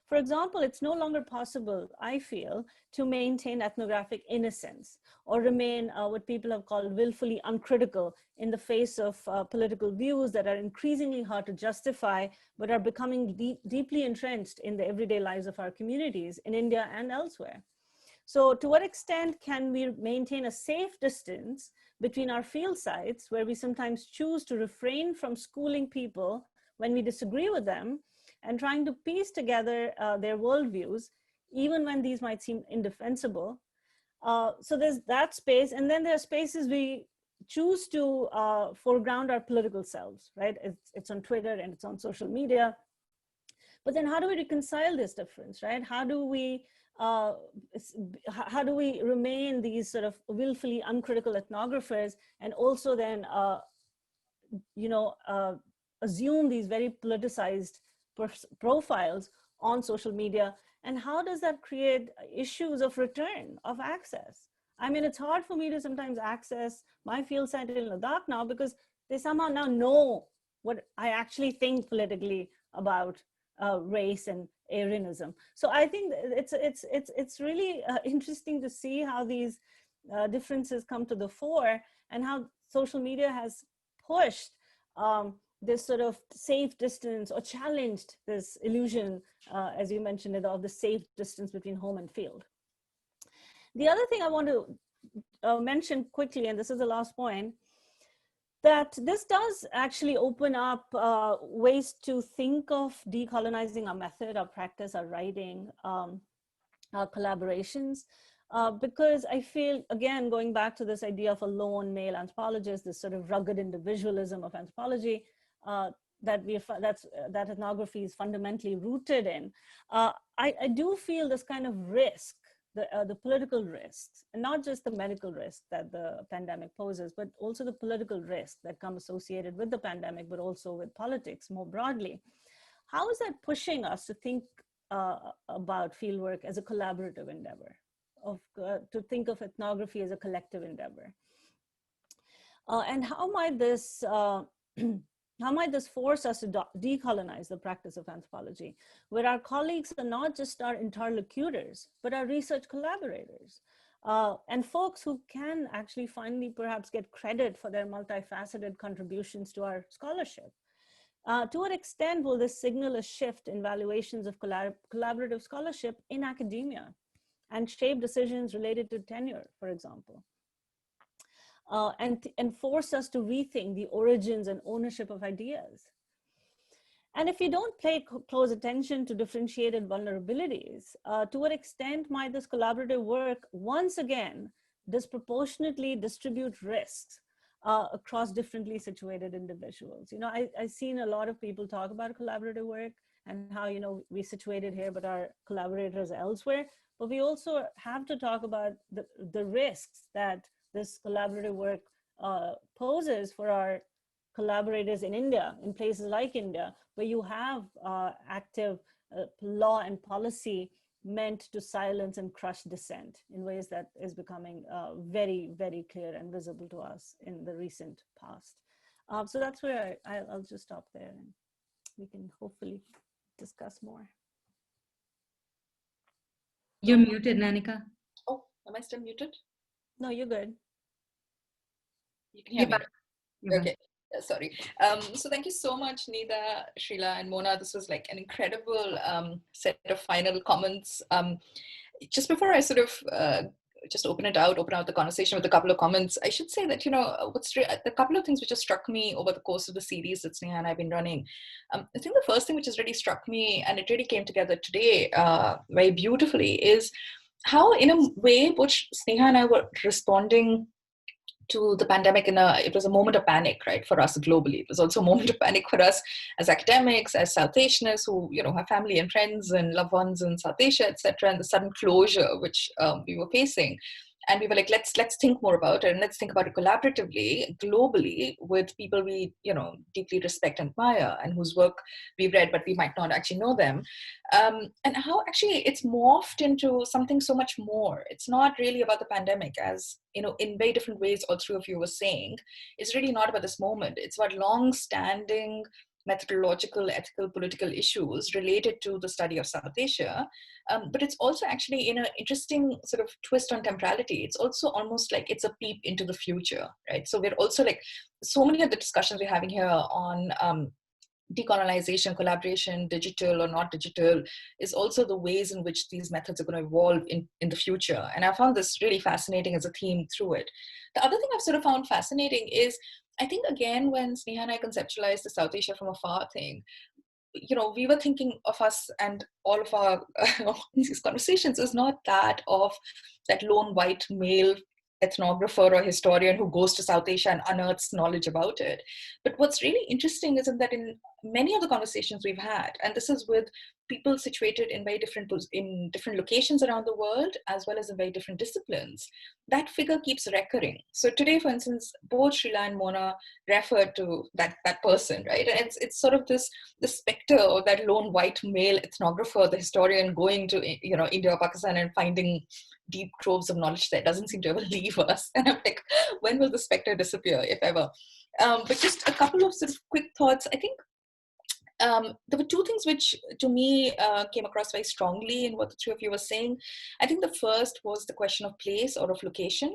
For example, it's no longer possible, I feel, to maintain ethnographic innocence or remain what people have called willfully uncritical in the face of political views that are increasingly hard to justify, but are becoming deeply entrenched in the everyday lives of our communities in India and elsewhere. So to what extent can we maintain a safe distance between our field sites, where we sometimes choose to refrain from schooling people when we disagree with them, and trying to piece together their worldviews, even when these might seem indefensible. So there's that space, and then there are spaces we choose to foreground our political selves, right? It's on Twitter and it's on social media. But then how do we reconcile this difference, right? How do we remain these sort of willfully uncritical ethnographers and also then, assume these very politicized profiles on social media? And how does that create issues of return, of access? I mean, it's hard for me to sometimes access my field site in Ladakh now because they somehow now know what I actually think politically about race and Aryanism. So I think it's really interesting to see how these differences come to the fore and how social media has pushed this sort of safe distance or challenged this illusion, as you mentioned it, of the safe distance between home and field. The other thing I want to mention quickly, and this is the last point, that this does actually open up ways to think of decolonizing our method, our practice, our writing, our collaborations. Because I feel, again, going back to this idea of a lone male anthropologist, this sort of rugged individualism of anthropology that ethnography is fundamentally rooted in, I do feel this kind of risk, the political risks, and not just the medical risk that the pandemic poses, but also the political risk that come associated with the pandemic, but also with politics more broadly. How is that pushing us to think about fieldwork as a collaborative endeavor, to think of ethnography as a collective endeavor? And how might this force us to decolonize the practice of anthropology, where our colleagues are not just our interlocutors, but our research collaborators, and folks who can actually finally perhaps get credit for their multifaceted contributions to our scholarship? To what extent will this signal a shift in valuations of collaborative scholarship in academia and shape decisions related to tenure, for example? And force us to rethink the origins and ownership of ideas. And if we don't pay close attention to differentiated vulnerabilities, to what extent might this collaborative work once again disproportionately distribute risks across differently situated individuals? You know, I've seen a lot of people talk about collaborative work and how, you know, we situated here, but our collaborators elsewhere. But we also have to talk about the risks that this collaborative work poses for our collaborators in India, in places like India, where you have active law and policy meant to silence and crush dissent in ways that is becoming very, very clear and visible to us in the recent past. So that's where I'll just stop there, and we can hopefully discuss more. You're muted, Nanika. Oh, am I still muted? No, you're good. You can hear me. You're Okay. Sorry. So thank you so much, Nida, Srila, and Mona. This was like an incredible set of final comments. Just before I sort of just open out the conversation with a couple of comments, I should say that, you know, a couple of things which have struck me over the course of the series that Sneha and I have been running. I think the first thing which has really struck me, and it really came together today very beautifully, is how, in a way, which Sneha and I were responding to the pandemic it was a moment of panic, right, for us globally. It was also a moment of panic for us as academics, as South Asianists who, you know, have family and friends and loved ones in South Asia, etc., and the sudden closure which we were facing. And we were like, let's think more about it, and let's think about it collaboratively, globally, with people we, you know, deeply respect and admire, and whose work we've read, but we might not actually know them. And how actually it's morphed into something so much more. It's not really about the pandemic, as, you know, in very different ways all three of you were saying. It's really not about this moment. It's about long-standing methodological, ethical, political issues related to the study of South Asia. But it's also actually in an interesting sort of twist on temporality. It's also almost like it's a peep into the future, right? So we're also like, so many of the discussions we're having here on decolonization, collaboration, digital or not digital, is also the ways in which these methods are going to evolve in the future. And I found this really fascinating as a theme through it. The other thing I've sort of found fascinating is, I think, again, when Sneha and I conceptualized the South Asia from afar thing, we were thinking of us and all of our these conversations is not that of that lone white male ethnographer or historian who goes to South Asia and unearths knowledge about it. But what's really interesting is that in many of the conversations we've had, and this is with people situated in very different locations around the world, as well as in very different disciplines, that figure keeps recurring. So today, for instance, both Srila and Mona referred to that person, right? And it's sort of this specter of that lone white male ethnographer, the historian, going to India or Pakistan and finding deep troves of knowledge that doesn't seem to ever leave us. And I'm like, when will the specter disappear, if ever? But just a couple of sort of quick thoughts. I think there were two things which to me came across very strongly in what the three of you were saying. I think the first was the question of place or of location,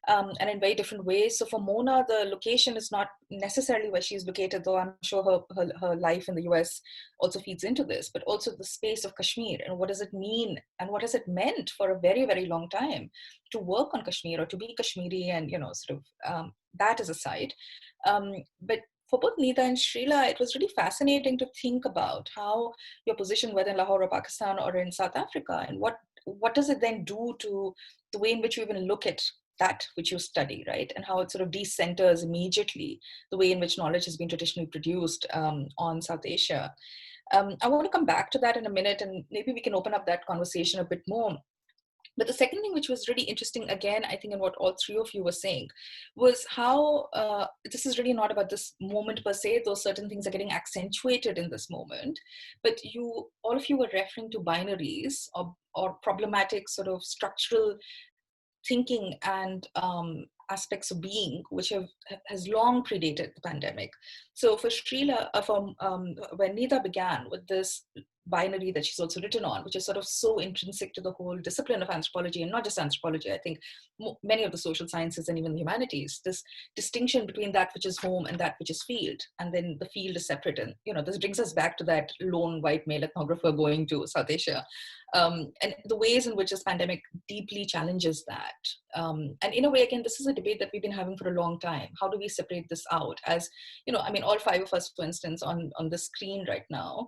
and in very different ways. So for Mona, the location is not necessarily where she's located, though I'm sure her life in the US also feeds into this, but also the space of Kashmir and what does it mean and what has it meant for a very, very long time to work on Kashmir or to be Kashmiri, and that is aside. But for both Neeta and Srila, it was really fascinating to think about how your position, whether in Lahore or Pakistan or in South Africa, and what does it then do to the way in which you even look at that which you study, right? And how it sort of decenters immediately the way in which knowledge has been traditionally produced on South Asia. I want to come back to that in a minute, and maybe we can open up that conversation a bit more. But the second thing, which was really interesting, again, I think in what all three of you were saying, was how this is really not about this moment per se, though certain things are getting accentuated in this moment. But all of you were referring to binaries or problematic sort of structural thinking and aspects of being, which has long predated the pandemic. So for Srila, when Neeta began with this binary that she's also written on, which is sort of so intrinsic to the whole discipline of anthropology, and not just anthropology, I think many of the social sciences and even the humanities, this distinction between that which is home and that which is field, and then the field is separate. And this brings us back to that lone white male ethnographer going to South Asia, and the ways in which this pandemic deeply challenges that. And in a way, again, this is a debate that we've been having for a long time. How do we separate this out? As all five of us, for instance, on the screen right now,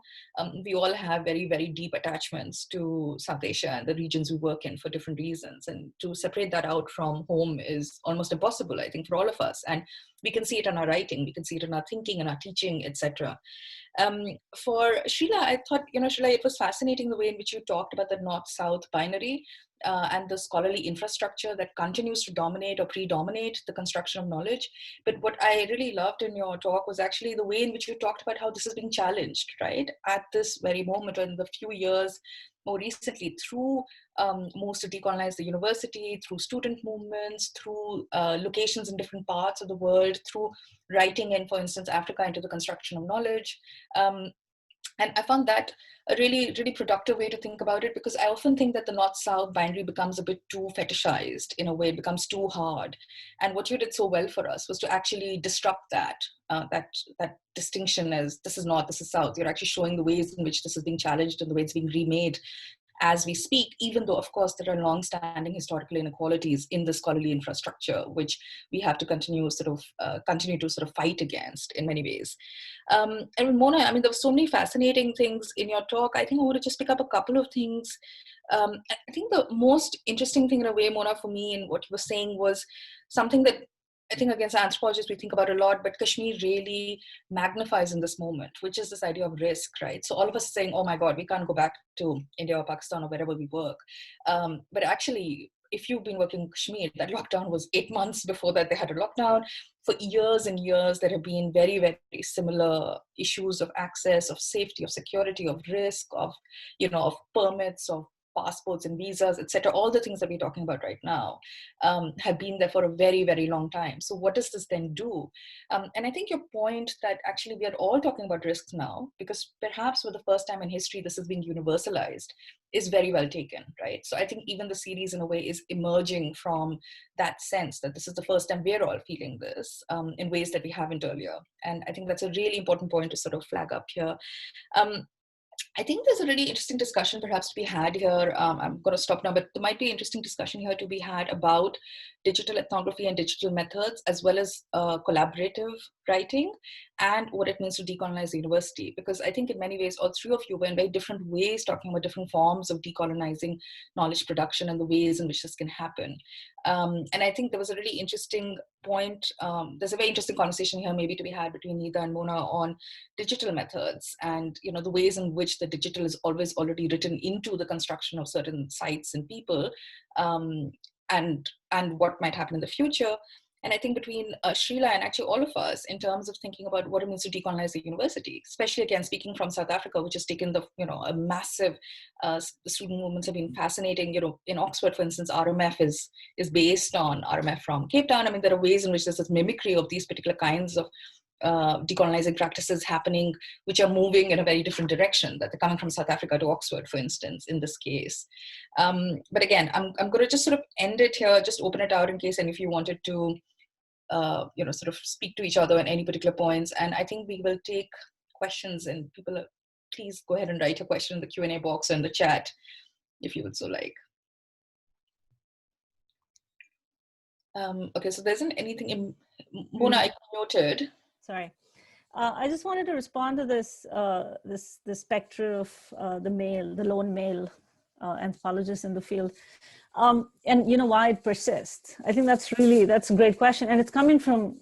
we all have very, very deep attachments to South Asia and the regions we work in for different reasons. And to separate that out from home is almost impossible, I think, for all of us. And we can see it in our writing, we can see it in our thinking and our teaching, etc. For Srila, I thought, Srila, it was fascinating the way in which you talked about the North-South binary and the scholarly infrastructure that continues to dominate or predominate the construction of knowledge. But what I really loved in your talk was actually the way in which you talked about how this is being challenged, right? At this very moment, or in the few years more recently, through moves to decolonize the university, through student movements, through locations in different parts of the world, through writing in, for instance, Africa into the construction of knowledge. And I found that a really, really productive way to think about it, because I often think that the North-South binary becomes a bit too fetishized in a way, it becomes too hard. And what you did so well for us was to actually disrupt that distinction as this is North, this is South. You're actually showing the ways in which this is being challenged and the way it's being remade as we speak, even though, of course, there are long-standing historical inequalities in the scholarly infrastructure, which we have to continue to fight against in many ways. And Mona, there were so many fascinating things in your talk. I think I want to just pick up a couple of things. I think the most interesting thing in a way, Mona, for me, in what you were saying was something that I think, against anthropologists, we think about a lot, but Kashmir really magnifies in this moment, which is this idea of risk, right? So all of us are saying, oh my God, we can't go back to India or Pakistan or wherever we work. But actually, if you've been working in Kashmir, that lockdown was 8 months before that they had a lockdown. For years and years, there have been very, very similar issues of access, of safety, of security, of risk, of permits, of passports and visas, etc. All the things that we're talking about right now have been there for a very, very long time. So what does this then do? And I think your point that actually we are all talking about risks now, because perhaps for the first time in history, this is being universalized, is very well taken, right? So I think even the series in a way is emerging from that sense that this is the first time we're all feeling this in ways that we haven't earlier. And I think that's a really important point to sort of flag up here. I think there's a really interesting discussion perhaps to be had here. I'm going to stop now, but there might be an interesting discussion here to be had about digital ethnography and digital methods, as well as collaborative writing, and what it means to decolonize the university. Because I think in many ways, all three of you were in very different ways talking about different forms of decolonizing knowledge production and the ways in which this can happen. And I think there was a really interesting point. There's a very interesting conversation here maybe to be had between Nida and Mona on digital methods and, you know, the ways in which the digital is always already written into the construction of certain sites and people, and what might happen in the future. And I think between Srila and actually all of us, in terms of thinking about what it means to decolonize the university, especially again speaking from South Africa, which has taken the, you know, a massive, the student movements have been fascinating. You know, in Oxford, for instance, RMF is based on RMF from Cape Town. I mean, there are ways in which there's this mimicry of these particular kinds of decolonizing practices happening, which are moving in a very different direction, that they're coming from South Africa to Oxford, for instance, in this case. But again, I'm going to just sort of end it here, just open it out in case any of you wanted to, you know, sort of speak to each other on any particular points. And I think we will take questions, and people, please go ahead and write your question in the Q&A box or in the chat, if you would so like. Okay, so there isn't anything in, Mona, I noted. Sorry. I just wanted to respond to this, this specter of the lone male anthropologist in the field. And you know why it persists? I think that's a great question. And it's coming from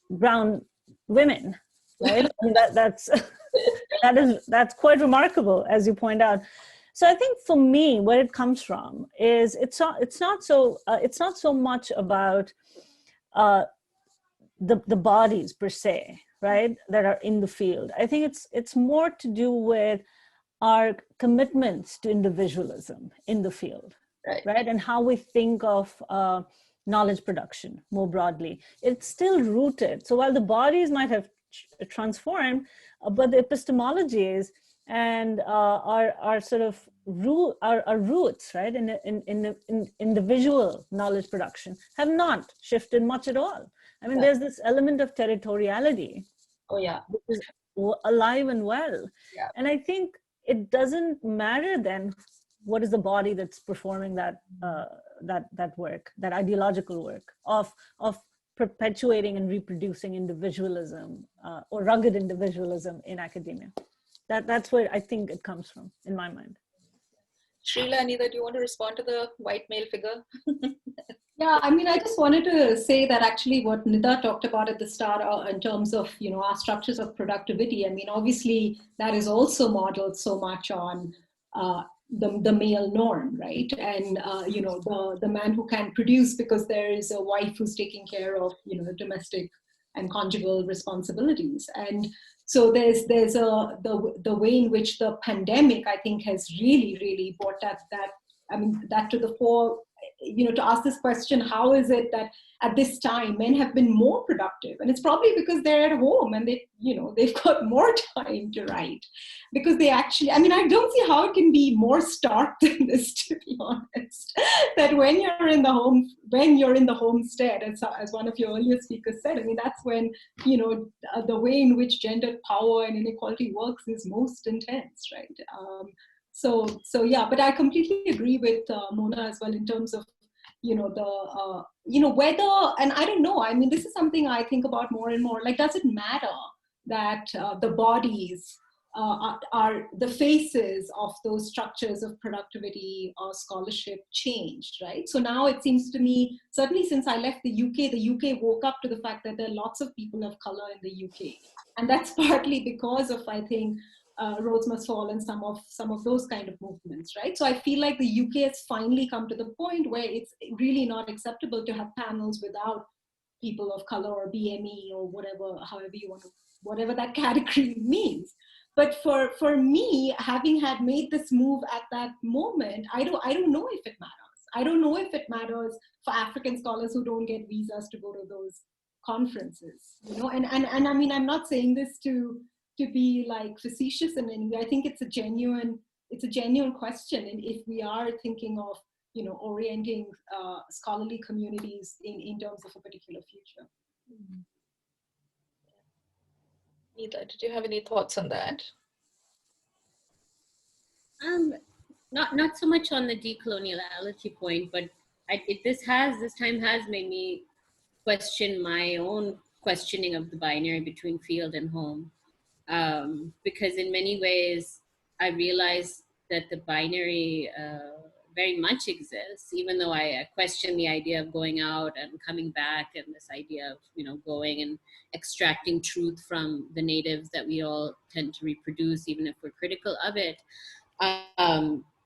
brown women, right? I mean, that's quite remarkable, as you point out. So I think for me, where it comes from is it's not so much about the bodies per se, right, that are in the field. I think it's more to do with our commitments to individualism in the field, right? And how we think of knowledge production more broadly. It's still rooted. So while the bodies might have transformed, but the epistemologies and our sort of our roots, right, in individual knowledge production have not shifted much at all. I mean, there's this element of territoriality. Oh yeah, which is alive and well. Yeah. And I think it doesn't matter then what is the body that's performing that work, that ideological work of perpetuating and reproducing individualism or rugged individualism in academia. That's where I think it comes from, in my mind. Srila, Anita, do you want to respond to the white male figure? Yeah, I mean, I just wanted to say that actually what Nida talked about at the start in terms of, you know, our structures of productivity, I mean, obviously that is also modeled so much on the male norm, right? And, you know, the man who can produce because there is a wife who's taking care of, you know, the domestic and conjugal responsibilities. And so there's the way in which the pandemic, I think, has really brought that to the fore, you know, to ask this question, how is it that at this time men have been more productive? And it's probably because they're at home and they've got more time to write, because they actually, I mean, I don't see how it can be more stark than this, to be honest, that when you're in the homestead, as one of your earlier speakers said, I mean, that's when, you know, the way in which gendered power and inequality works is most intense, right? So yeah, but I completely agree with Mona as well in terms of, you know, whether, and I don't know, I mean, this is something I think about more and more, like, does it matter that the bodies are the faces of those structures of productivity or scholarship changed, right? So now it seems to me, certainly since I left the UK woke up to the fact that there are lots of people of color in the UK. And that's partly because of, I think, Rhodes Must Fall and some of those kind of movements, right? So I feel like the UK has finally come to the point where it's really not acceptable to have panels without people of color or BME or whatever that category means. But for me, having had made this move at that moment, I don't know if it matters. I don't know if it matters for African scholars who don't get visas to go to those conferences, you know. And I mean, I'm not saying this to be like facetious in any way. I think it's a genuine question. And if we are thinking of, you know, orienting scholarly communities in terms of a particular future. Nita, did you have any thoughts on that? Not so much on the decoloniality point, but this time has made me question my own questioning of the binary between field and home. Because in many ways, I realized that the binary very much exists, even though I question the idea of going out and coming back, and this idea of, you know, going and extracting truth from the natives that we all tend to reproduce, even if we're critical of it.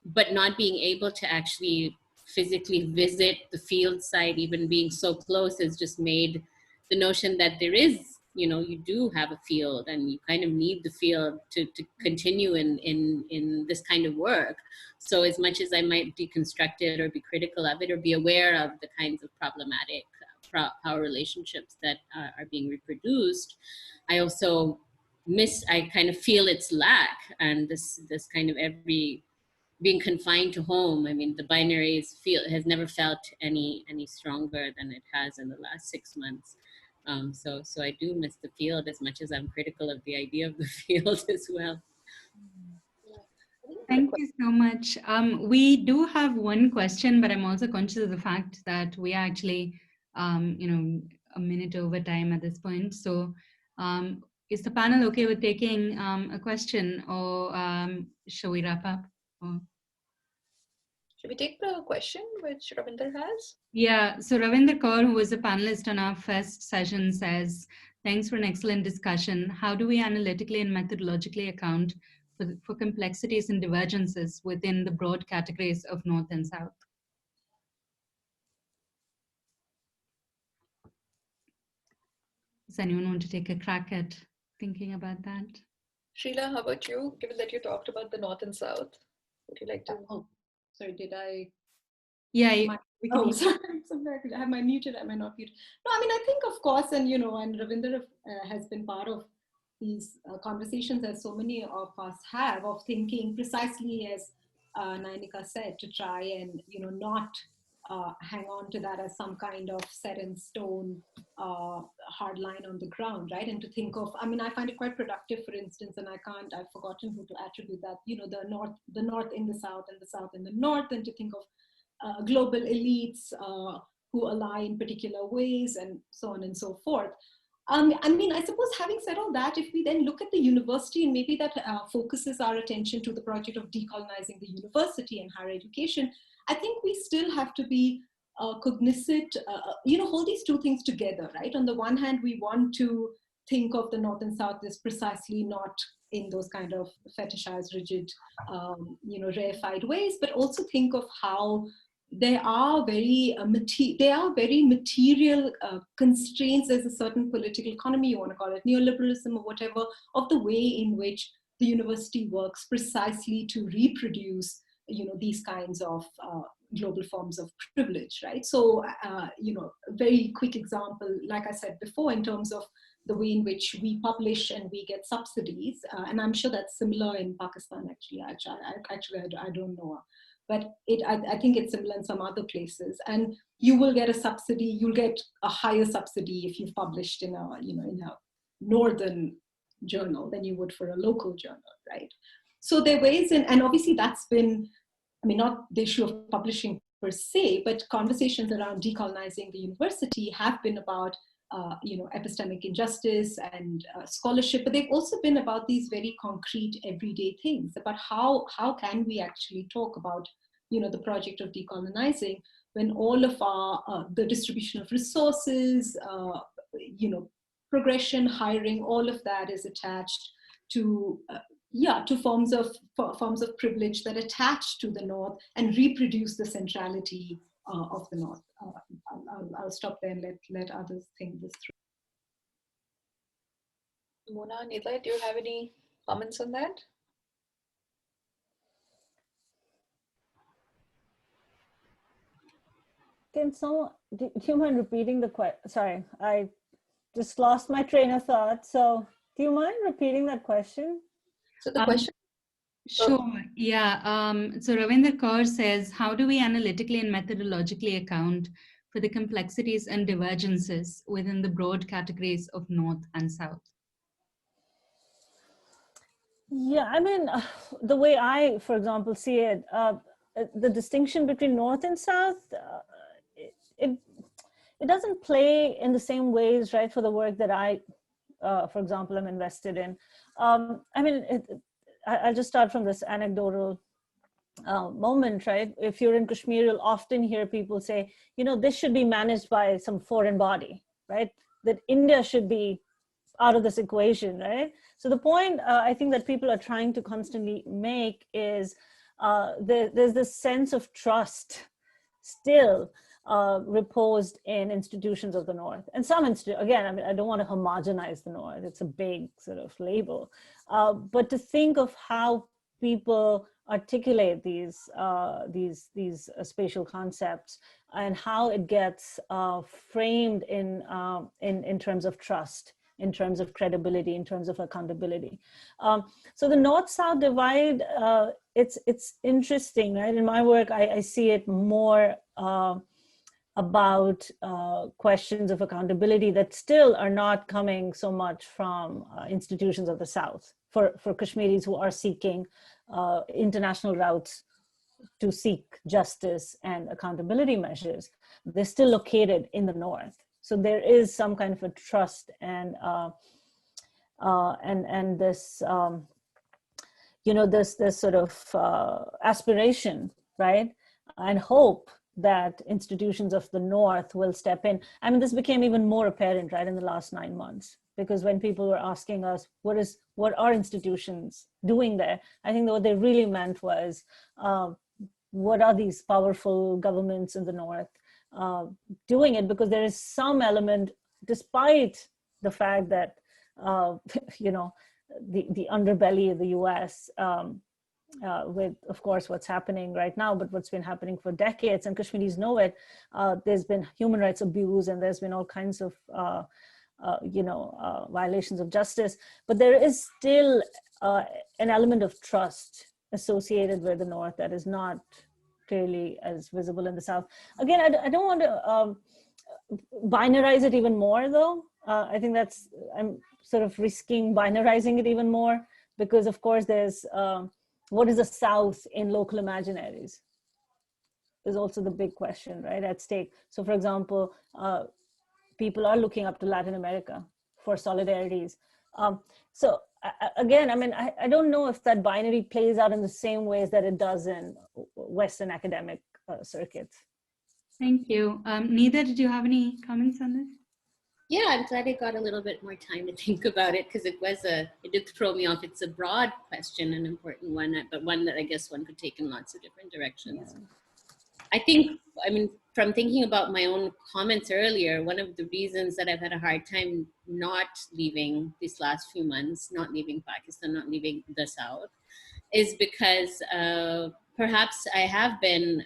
But not being able to actually physically visit the field site, even being so close, has just made the notion that there is, you know, you do have a field and you kind of need the field to continue in this kind of work. So as much as I might deconstruct it or be critical of it or be aware of the kinds of problematic power relationships that are being reproduced, I also I kind of feel its lack, and this kind of every being confined to home. I mean, the binary has never felt any stronger than it has in the last 6 months. So I do miss the field as much as I'm critical of the idea of the field as well. Thank you so much. We do have one question, but I'm also conscious of the fact that we are actually, you know, a minute over time at this point. So is the panel okay with taking a question, or shall we wrap up? Or... Should we take the question which Ravinder has? Yeah, so Ravinder Kaur, who was a panelist on our first session, says, thanks for an excellent discussion. How do we analytically and methodologically account for complexities and divergences within the broad categories of North and South? Does anyone want to take a crack at thinking about that? Srila, how about you? Given that you talked about the North and South, would you like to? Oh, sorry, did I? Yeah, sorry, I have my muted, am I not muted? No, I mean, I think, of course, and, you know, and Ravinder has been part of these conversations, as so many of us have, of thinking precisely as Nainika said, to try and, you know, not hang on to that as some kind of set in stone hard line on the ground, right? And to think of, I mean, I find it quite productive, for instance, and I've forgotten who to attribute that, you know, the north in the South and the South in the North, and to think of global elites who ally in particular ways, and so on and so forth. I mean, I suppose, having said all that, if we then look at the university, and maybe that focuses our attention to the project of decolonizing the university and higher education, I think we still have to be cognizant, you know, hold these two things together, right? On the one hand, we want to think of the North and South as precisely not in those kind of fetishized, rigid, you know, reified ways, but also think of how there are very material constraints. There's a certain political economy, you want to call it neoliberalism or whatever, of the way in which the university works precisely to reproduce, you know, these kinds of global forms of privilege, right? So, you know, a very quick example, like I said before, in terms of the way in which we publish and we get subsidies, and I'm sure that's similar in Pakistan, actually. I don't know. But I think it's similar in some other places. And you will get a subsidy, you'll get a higher subsidy if you've published in a, you know, in a northern journal than you would for a local journal, right? So there are ways in, and obviously that's been, I mean, not the issue of publishing per se, but conversations around decolonizing the university have been about you know, epistemic injustice and scholarship, but they've also been about these very concrete everyday things, about how can we actually talk about, you know, the project of decolonizing when all of our, the distribution of resources, you know, progression, hiring, all of that is attached to, to forms of privilege that attach to the North and reproduce the centrality of the North. I'll stop there and let others think this through. Mona, Nida, do you have any comments on that? Can someone, do you mind repeating the question? Sorry, I just lost my train of thought. So do you mind repeating that question? So the question. Sure, yeah. So Ravinder Kaur says, how do we analytically and methodologically account for the complexities and divergences within the broad categories of North and South? Yeah, I mean, the way I, for example, see it, the distinction between North and South, it it doesn't play in the same ways, right, for the work that I, for example, am invested in. I mean, I'll just start from this anecdotal moment, right? If you're in Kashmir, you'll often hear people say, you know, this should be managed by some foreign body, right? That India should be out of this equation, right? So the point I think that people are trying to constantly make is there's this sense of trust still reposed in institutions of the North. And some, again, I mean, I don't want to homogenize the North. It's a big sort of label. But to think of how people articulate these spatial concepts and how it gets framed in terms of trust, in terms of credibility, in terms of accountability. So the North-South divide, it's interesting, right? In my work, I see it more about questions of accountability that still are not coming so much from institutions of the South for Kashmiris who are seeking international routes to seek justice and accountability measures. They're still located in the North. So there is some kind of a trust and this, you know, this sort of aspiration, right? And hope that institutions of the North will step in. I mean, this became even more apparent, right, in the last 9 months, because when people were asking us, what are institutions doing there? I think that what they really meant was, what are these powerful governments in the North doing it? Because there is some element, despite the fact that, you know, the underbelly of the US, with, of course, what's happening right now, but what's been happening for decades, and Kashmiris know it, there's been human rights abuse and there's been all kinds of, you know, violations of justice. But there is still an element of trust associated with the North that is not clearly as visible in the South. Again, I don't want to binarize it even more, though. I think I'm sort of risking binarizing it even more, because of course there's, what is the South in local imaginaries is also the big question, right, at stake. So for example, people are looking up to Latin America for solidarities. So again, I mean, I don't know if that binary plays out in the same ways that it does in Western academic circuits. Thank you. Neither, did you have any comments on this? Yeah, I'm glad I got a little bit more time to think about it, because it did throw me off. It's a broad question, an important one, but one that I guess one could take in lots of different directions. Yeah. I think, I mean, from thinking about my own comments earlier, one of the reasons that I've had a hard time not leaving these last few months, not leaving Pakistan, not leaving the South, is because perhaps I have been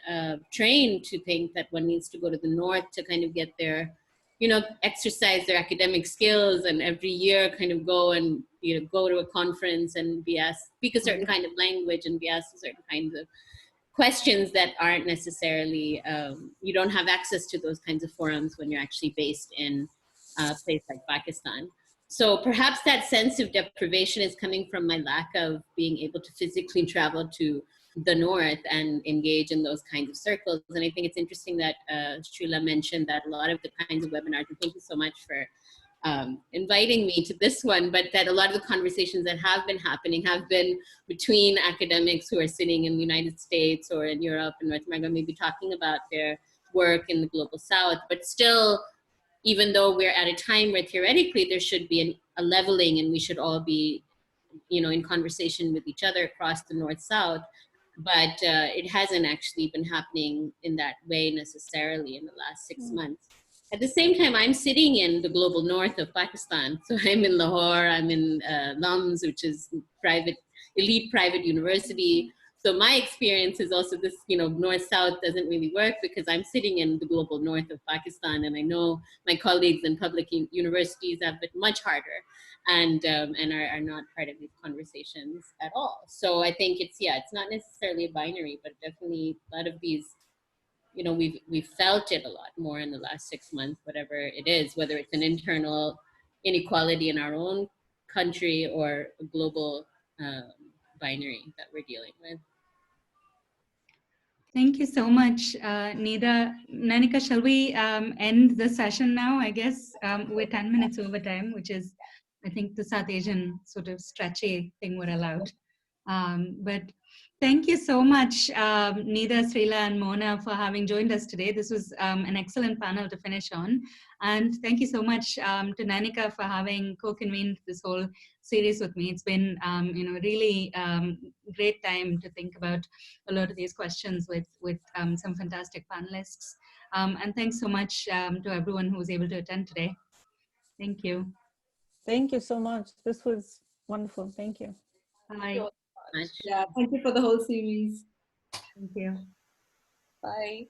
trained to think that one needs to go to the North to kind of get their, you know, exercise their academic skills, and every year kind of go and, you know, go to a conference and be asked, speak a certain kind of language and be asked certain kinds of questions that aren't necessarily, you don't have access to those kinds of forums when you're actually based in a place like Pakistan. So perhaps that sense of deprivation is coming from my lack of being able to physically travel to the North and engage in those kinds of circles. And I think it's interesting that Srila mentioned that a lot of the kinds of webinars, and thank you so much for inviting me to this one, but that a lot of the conversations that have been happening have been between academics who are sitting in the United States or in Europe and North America, maybe talking about their work in the Global South, but still, even though we're at a time where theoretically there should be a leveling and we should all be, you know, in conversation with each other across the North-South, but it hasn't actually been happening in that way necessarily in the last 6 months. At the same time, I'm sitting in the global north of Pakistan. So I'm in Lahore, I'm in LUMS, which is elite private university. So my experience is also this, you know, north-south doesn't really work because I'm sitting in the global north of Pakistan, and I know my colleagues in public universities have it much harder and are not part of these conversations at all. So I think it's not necessarily a binary, but definitely a lot of these, you know, we've felt it a lot more in the last 6 months, whatever it is, whether it's an internal inequality in our own country or a global binary that we're dealing with. Thank you so much, Nida. Nanika, shall we end the session now? I guess we're 10 minutes over time, which is, I think, the South Asian sort of stretchy thing we're allowed. But thank you so much, Nida, Srila, and Mona, for having joined us today. This was an excellent panel to finish on. And thank you so much to Nanika for having co-convened this whole series with me. It's been really great time to think about a lot of these questions with some fantastic panelists. And thanks so much to everyone who was able to attend today. Thank you. Thank you so much. This was wonderful. Thank you. Bye. Yeah, thank you for the whole series. Thank you. Bye.